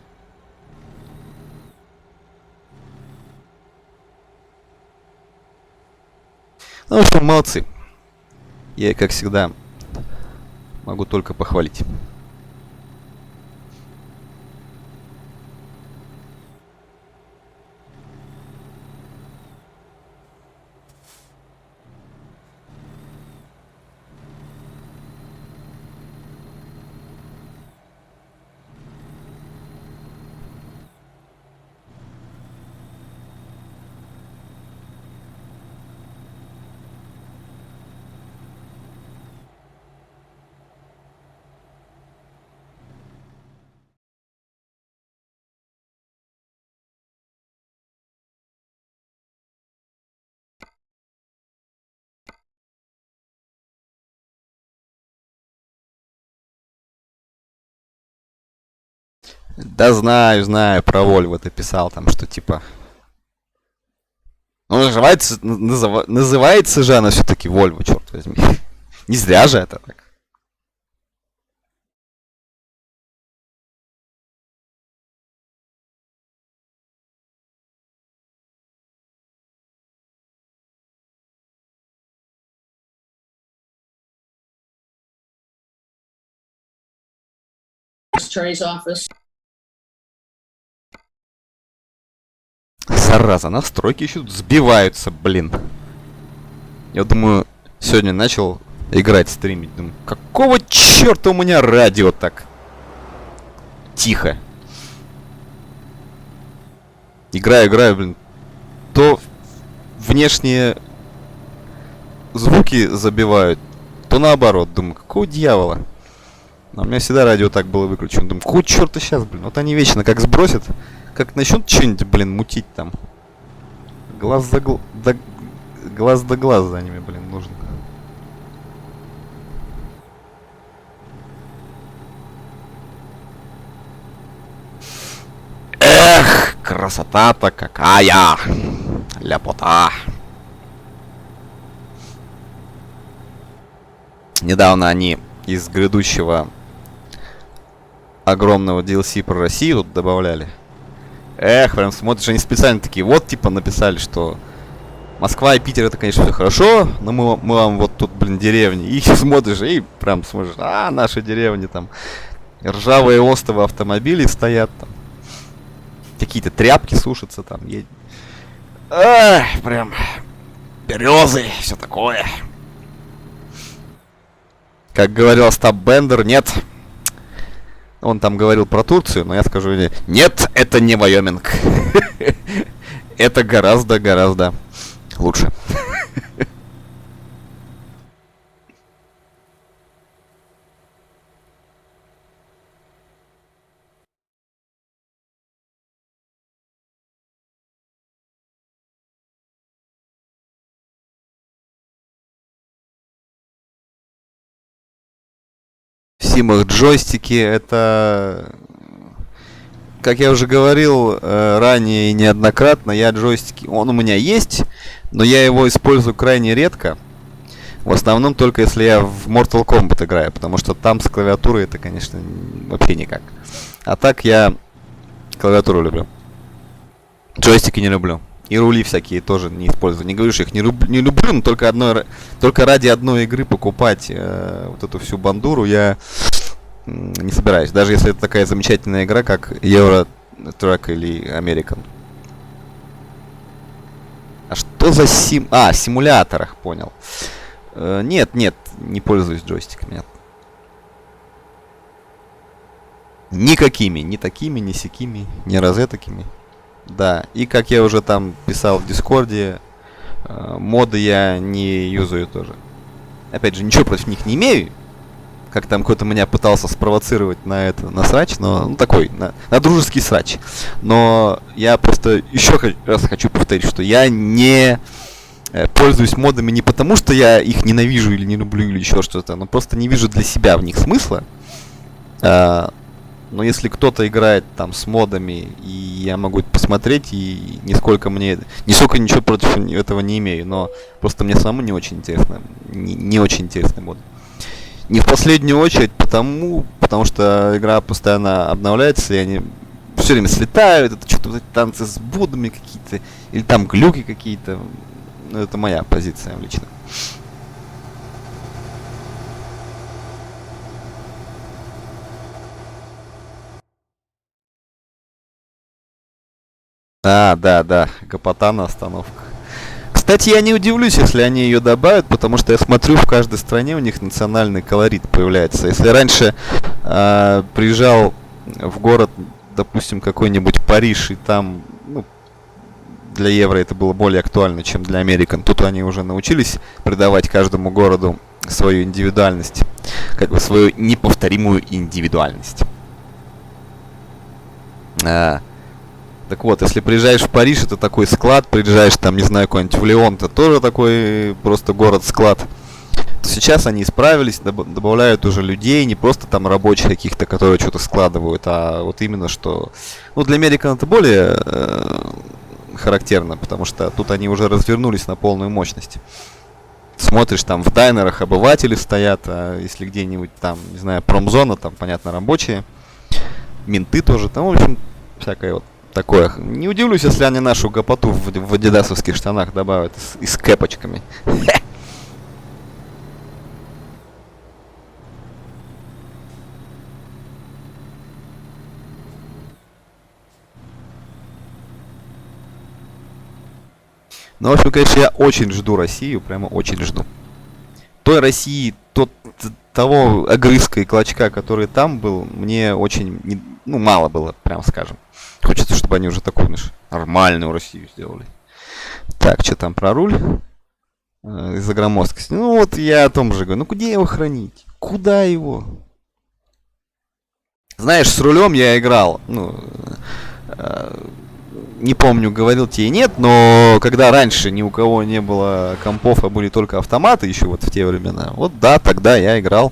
Ну, в общем, молодцы. Я, как всегда, могу только похвалить. Да знаю, про Вольво ты писал там, что типа... Ну, называется же она все-таки Вольво, черт возьми. Не зря же это так. Attorney's office. Зараза, настройки еще тут сбиваются, блин. Я думаю, сегодня начал играть, стримить. Думаю, какого черта у меня радио так тихо? Играю, блин. То внешние звуки забивают, то наоборот. Думаю, какого дьявола? А у меня всегда радио так было выключено. Думаю, какого черта сейчас, блин? Вот они вечно как сбросят, как начнут что-нибудь, блин, мутить там. Глаз да глаз за ними, блин, нужен. Эх, красота-то какая! Ляпота! Недавно они из грядущего огромного DLC про Россию тут добавляли. Эх, прям смотришь, они специально такие, вот типа написали, что Москва и Питер это, конечно, все хорошо, но мы вам вот тут, блин, деревни. И смотришь, и прям смотришь, наши деревни там, ржавые остовы автомобилей стоят там, какие-то тряпки сушатся там. Эх, прям березы, все такое. Как говорил Остап Бендер, нет. Он там говорил про Турцию, но я скажу, нет, это не Вайоминг. Это гораздо лучше. В симах джойстики это... Как я уже говорил ранее и неоднократно, джойстики, он у меня есть, но я его использую крайне редко. В основном только если я в Mortal Kombat играю, потому что там с клавиатурой это, конечно, вообще никак. А так я клавиатуру люблю. Джойстики не люблю. И рули всякие тоже не использую. Не говорю, что их не люблю, но только ради одной игры покупать вот эту всю бандуру я не собираюсь. Даже если это такая замечательная игра, как Euro Truck или American. А что за симуляторах, понял. Нет, не пользуюсь джойстиками. Нет. Никакими, ни такими, ни сякими, ни розетокими. Да, и как я уже там писал в Дискорде, моды я не юзаю тоже. Опять же, ничего против них не имею. Как там кто-то меня пытался спровоцировать на срач, но такой, на дружеский срач. Но я просто еще раз хочу повторить, что я не пользуюсь модами не потому, что я их ненавижу или не люблю, или еще что-то, но просто не вижу для себя в них смысла. Но если кто-то играет там с модами, и я могу это посмотреть, и нисколько ничего против этого не имею, но просто мне самому не очень интересно, не очень интересный мод. Не в последнюю очередь потому что игра постоянно обновляется, и они все время слетают, это что-то вот танцы с будами какие-то, или там глюки какие-то. Ну, это моя позиция лично. Да, гопота на остановках. Кстати, я не удивлюсь, если они ее добавят, потому что я смотрю, в каждой стране у них национальный колорит появляется. Если раньше приезжал в город, допустим, какой-нибудь Париж, и там, для евро это было более актуально, чем для Американ. Тут они уже научились придавать каждому городу свою индивидуальность, как бы свою неповторимую индивидуальность. Так вот, если приезжаешь в Париж, это такой склад, приезжаешь там, не знаю, куда-нибудь в Лион, это тоже такой просто город-склад. сейчас они исправились, добавляют уже людей, не просто там рабочих каких-то, которые что-то складывают, а вот именно что... Ну, для American это более характерно, потому что тут они уже развернулись на полную мощность. Смотришь, там в дайнерах обыватели стоят, а если где-нибудь там, не знаю, промзона, там, понятно, рабочие, менты тоже, там, в общем, всякое вот такое. Не удивлюсь, если они нашу гопоту в адидасовских штанах добавят и с кэпочками. Ну, в общем, конечно, я очень жду Россию, прямо очень жду. Той России, того огрызка и клочка, который там был, мне очень, мало было, прям скажем. Хочется, чтобы они уже такую, нормальную Россию сделали. Так, что там про руль? Из-за громоздкости. Ну, вот я о том же говорю. Ну, где его хранить? Куда его? Знаешь, с рулем я играл, не помню, говорил тебе нет, но когда раньше ни у кого не было компов, а были только автоматы еще вот в те времена, вот да, тогда я играл.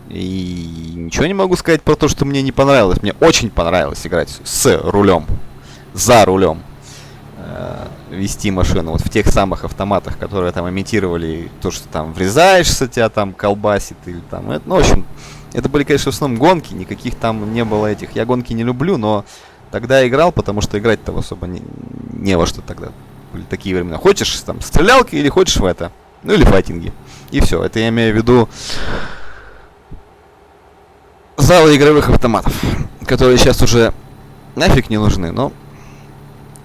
И ничего не могу сказать про то, что мне не понравилось. Мне очень понравилось играть с рулем, за рулем, вести машину. Вот в тех самых автоматах, которые там имитировали то, что там врезаешься, тебя там колбасит или там... Ну, в общем, это были, конечно, в основном гонки, никаких там не было этих. Я гонки не люблю, но... Тогда я играл, потому что играть-то особо не во что тогда. Были такие времена. Хочешь там стрелялки или хочешь в это. Ну или файтинги. И все. Это я имею в виду залы игровых автоматов. Которые сейчас уже нафиг не нужны, но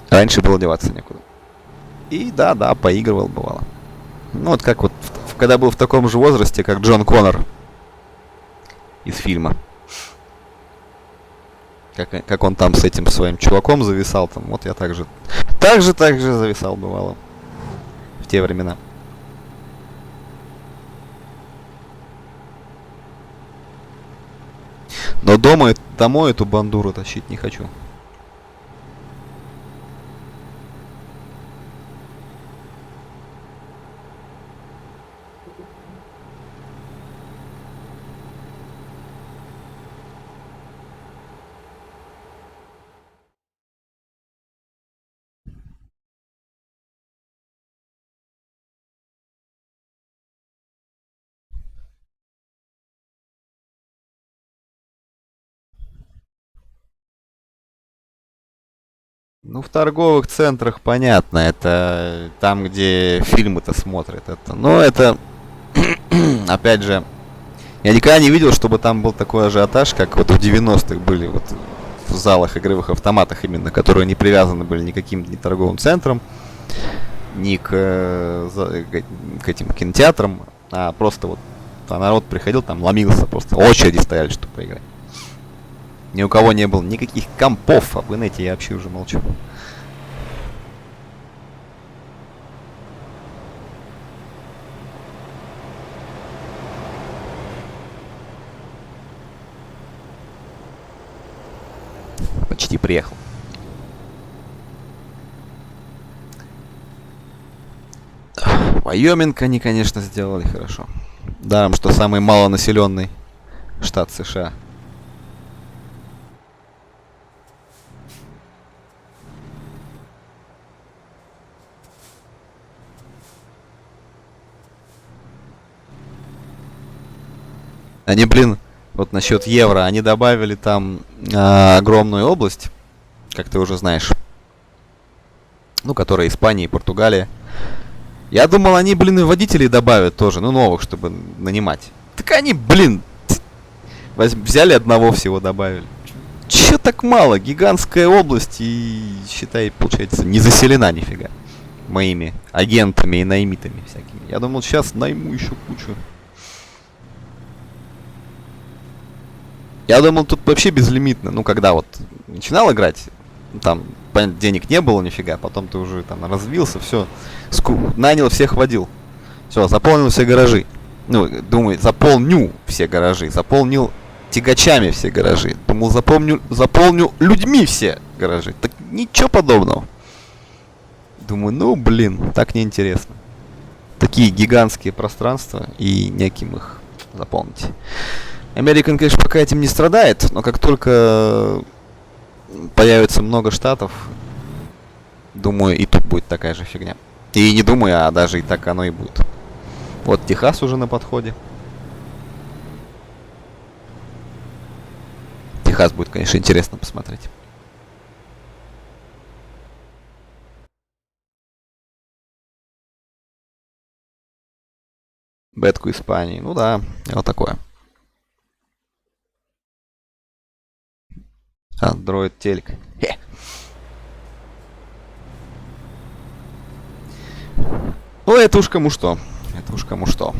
раньше было деваться некуда. И да, поигрывал бывало. Ну вот как вот, когда был в таком же возрасте, как Джон Коннор из фильма. Как он там с этим своим чуваком зависал, там, вот я так же зависал, бывало, в те времена. Но домой эту бандуру тащить не хочу. Ну, в торговых центрах понятно, это там, где фильмы-то смотрят. Но это, опять же, я никогда не видел, чтобы там был такой ажиотаж, как вот в 90-х были вот в залах игровых автоматах именно, которые не привязаны были никаким ни торговым центрам, ни к этим кинотеатрам, а просто вот народ приходил, там ломился, просто очереди стояли, чтобы поиграть. Ни у кого не было никаких компов, об инете я вообще уже молчу. Почти приехал. Wyoming они, конечно, сделали хорошо. Даром, что самый малонаселенный штат США. Они, вот насчет евро, они добавили там огромную область, как ты уже знаешь, ну, которая Испания и Португалия. Я думал, они, и водителей добавят тоже, ну, новых, чтобы нанимать. Так они, взяли одного всего, добавили. Че так мало? Гигантская область и, считай, получается, не заселена нифига моими агентами и наймитами всякими. Я думал, сейчас найму еще кучу. Я думал, тут вообще безлимитно. Ну, когда вот начинал играть, там, понятно, денег не было нифига, потом ты уже там развился, все, нанял всех, водил. Все, заполнил все гаражи. Ну, думаю, заполню все гаражи. Заполнил тягачами все гаражи. Думал, заполню людьми все гаражи. Так ничего подобного. Думаю, так неинтересно. такие гигантские пространства и неким их заполнить. American, конечно, пока этим не страдает, но как только появится много штатов, думаю, и тут будет такая же фигня. И не думаю, а даже и так оно и будет. Вот Техас уже на подходе. Техас будет, конечно, интересно посмотреть. Бетку Испании. Ну да, вот такое. Android телек. Хе. Ну, это уж кому что. Это уж кому что.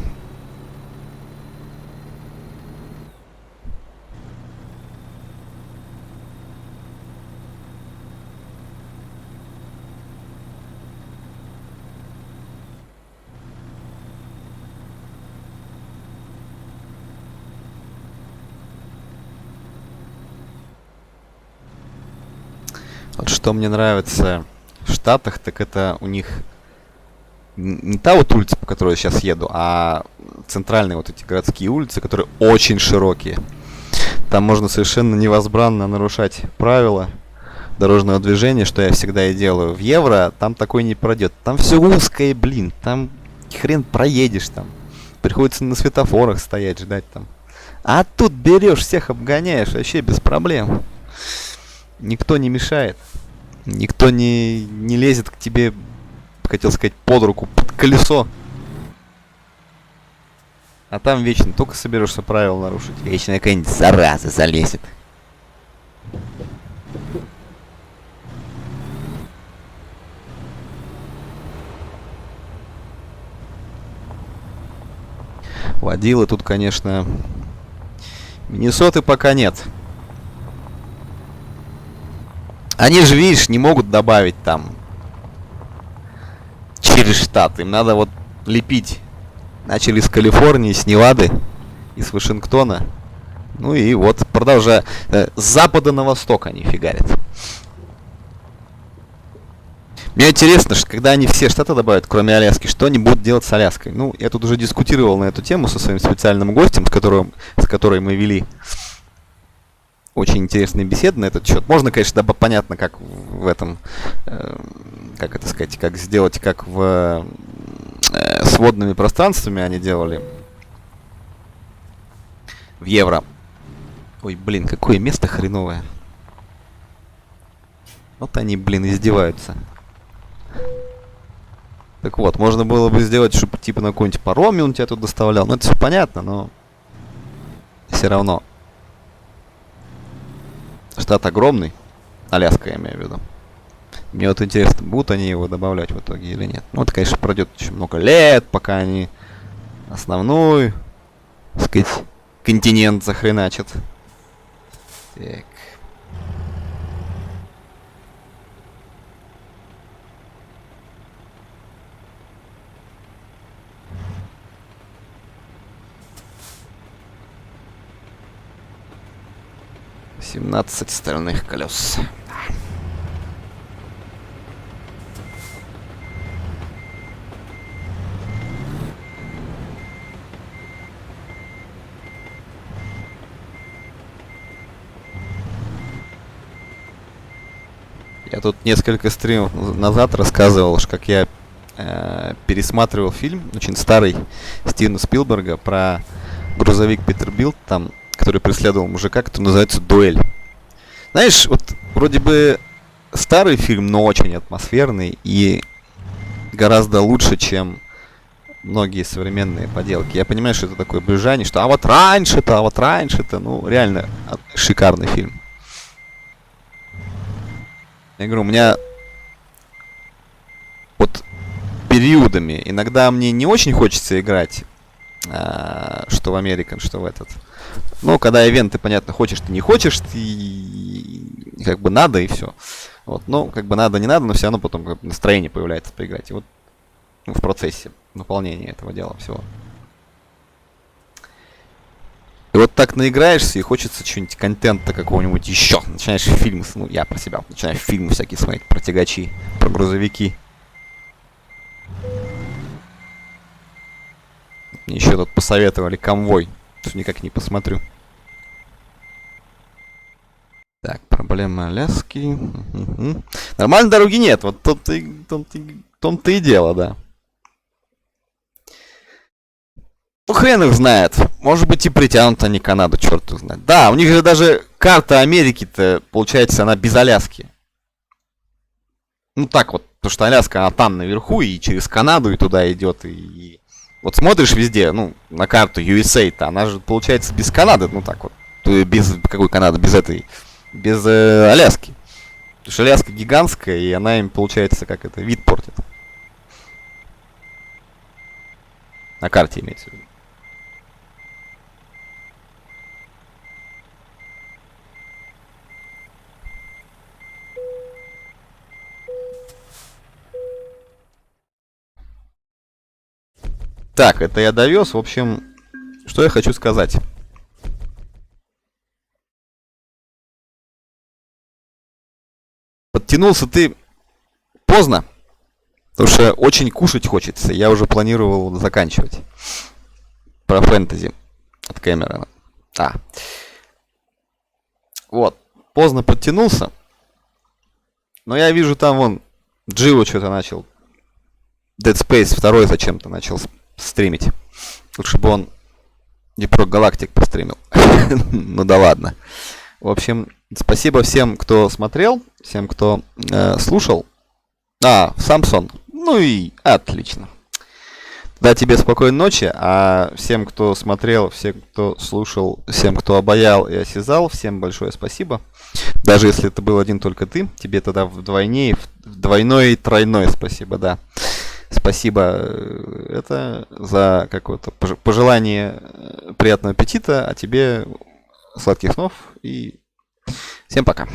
Вот что мне нравится в Штатах, так это у них не та вот улица, по которой я сейчас еду, а центральные вот эти городские улицы, которые очень широкие. Там можно совершенно невозбранно нарушать правила дорожного движения, что я всегда и делаю. В Евро там такой не пройдет. Там все узкое, блин. Там хрен проедешь там. Приходится на светофорах стоять, ждать там. А тут берешь, всех обгоняешь, вообще без проблем. Никто не мешает. Никто не лезет к тебе, хотел сказать, под руку, под колесо. А там вечно только соберешься правила нарушить. Вечно какая-нибудь зараза залезет. Водила тут, конечно, Миннесоты пока нет. Они же, видишь, не могут добавить там через штат. Им надо вот лепить. Начали с Калифорнии, с Невады и с Вашингтона. Ну и вот продолжая. С запада на восток они фигарят. Мне интересно, что когда они все штаты добавят, кроме Аляски, что они будут делать с Аляской? Ну, я тут уже дискутировал на эту тему со своим специальным гостем, с которой мы вели очень интересные беседы на этот счет. Можно, конечно, понятно, как в этом, как это сказать, как сделать, как с водными пространствами они делали в Евро. Ой, блин, какое место хреновое. Вот они, блин, издеваются. Так вот, можно было бы сделать, чтобы типа на какой-нибудь пароме он тебя тут доставлял. Ну, это все понятно, но все равно. Штат огромный. Аляска, я имею в виду. Мне вот интересно, будут они его добавлять в итоге или нет. Ну, это, конечно, пройдет еще много лет, пока они основной, так сказать, континент захреначат. Так. «17 стальных колес». Я тут несколько стримов назад рассказывал, как я пересматривал фильм, очень старый, Стивена Спилберга, про грузовик Петербилд, там, который преследовал мужика, который называется «Дуэль». Знаешь, вот вроде бы старый фильм, но очень атмосферный и гораздо лучше, чем многие современные поделки. Я понимаю, что это такое брюзжание, что а вот раньше-то, ну, реально шикарный фильм. Я говорю, у меня вот периодами иногда мне не очень хочется играть, что в American, что в этот. Ну, когда ивенты, понятно, хочешь ты, не хочешь, и как бы надо, и все. Вот, ну, как бы надо, не надо, но все равно потом как бы настроение появляется поиграть. И вот в процессе выполнения этого дела всего. И вот так наиграешься, и хочется чего-нибудь, контента какого-нибудь еще. Начинаешь фильмы, ну, я про себя, начинаю фильмы всякие смотреть, про тягачи, про грузовики. Мне еще тут посоветовали конвой. Что никак не посмотрю. Так, проблема Аляски. Угу. Нормальной дороги нет. Вот том-то и дело, да. Ну, хрен их знает. Может быть, и притянут они Канаду, черт их знает. Да, у них же даже карта Америки-то, получается, она без Аляски. Ну, так вот. Потому что Аляска, она там наверху, и через Канаду и туда идет. И вот смотришь везде, ну, на карту USA-то, она же, получается, без Канады. Ну, так вот. Без какой Канады? Без этой... Без Аляски. Потому что Аляска гигантская, и она им, получается, как это, вид портит. На карте имеется в виду. Так, это я довез. В общем, что я хочу сказать. Подтянулся ты поздно, потому что очень кушать хочется. Я уже планировал заканчивать. Про фэнтези от Кэмерона. Вот. Поздно подтянулся. Но я вижу там вон Джио что-то начал. Dead Space 2 зачем-то начал стримить. Лучше бы он Deep Rock Galactic постримил. Ну да ладно. В общем, спасибо всем, кто смотрел, всем, кто слушал. Самсон. Ну и отлично. Да, тебе спокойной ночи, а всем, кто смотрел, всем, кто слушал, всем, кто обаял и осязал, всем большое спасибо. Даже если это был один только ты, тебе тогда вдвойне, двойное и тройное спасибо, да. Спасибо это за какое-то пожелание приятного аппетита, а тебе сладких снов и всем пока.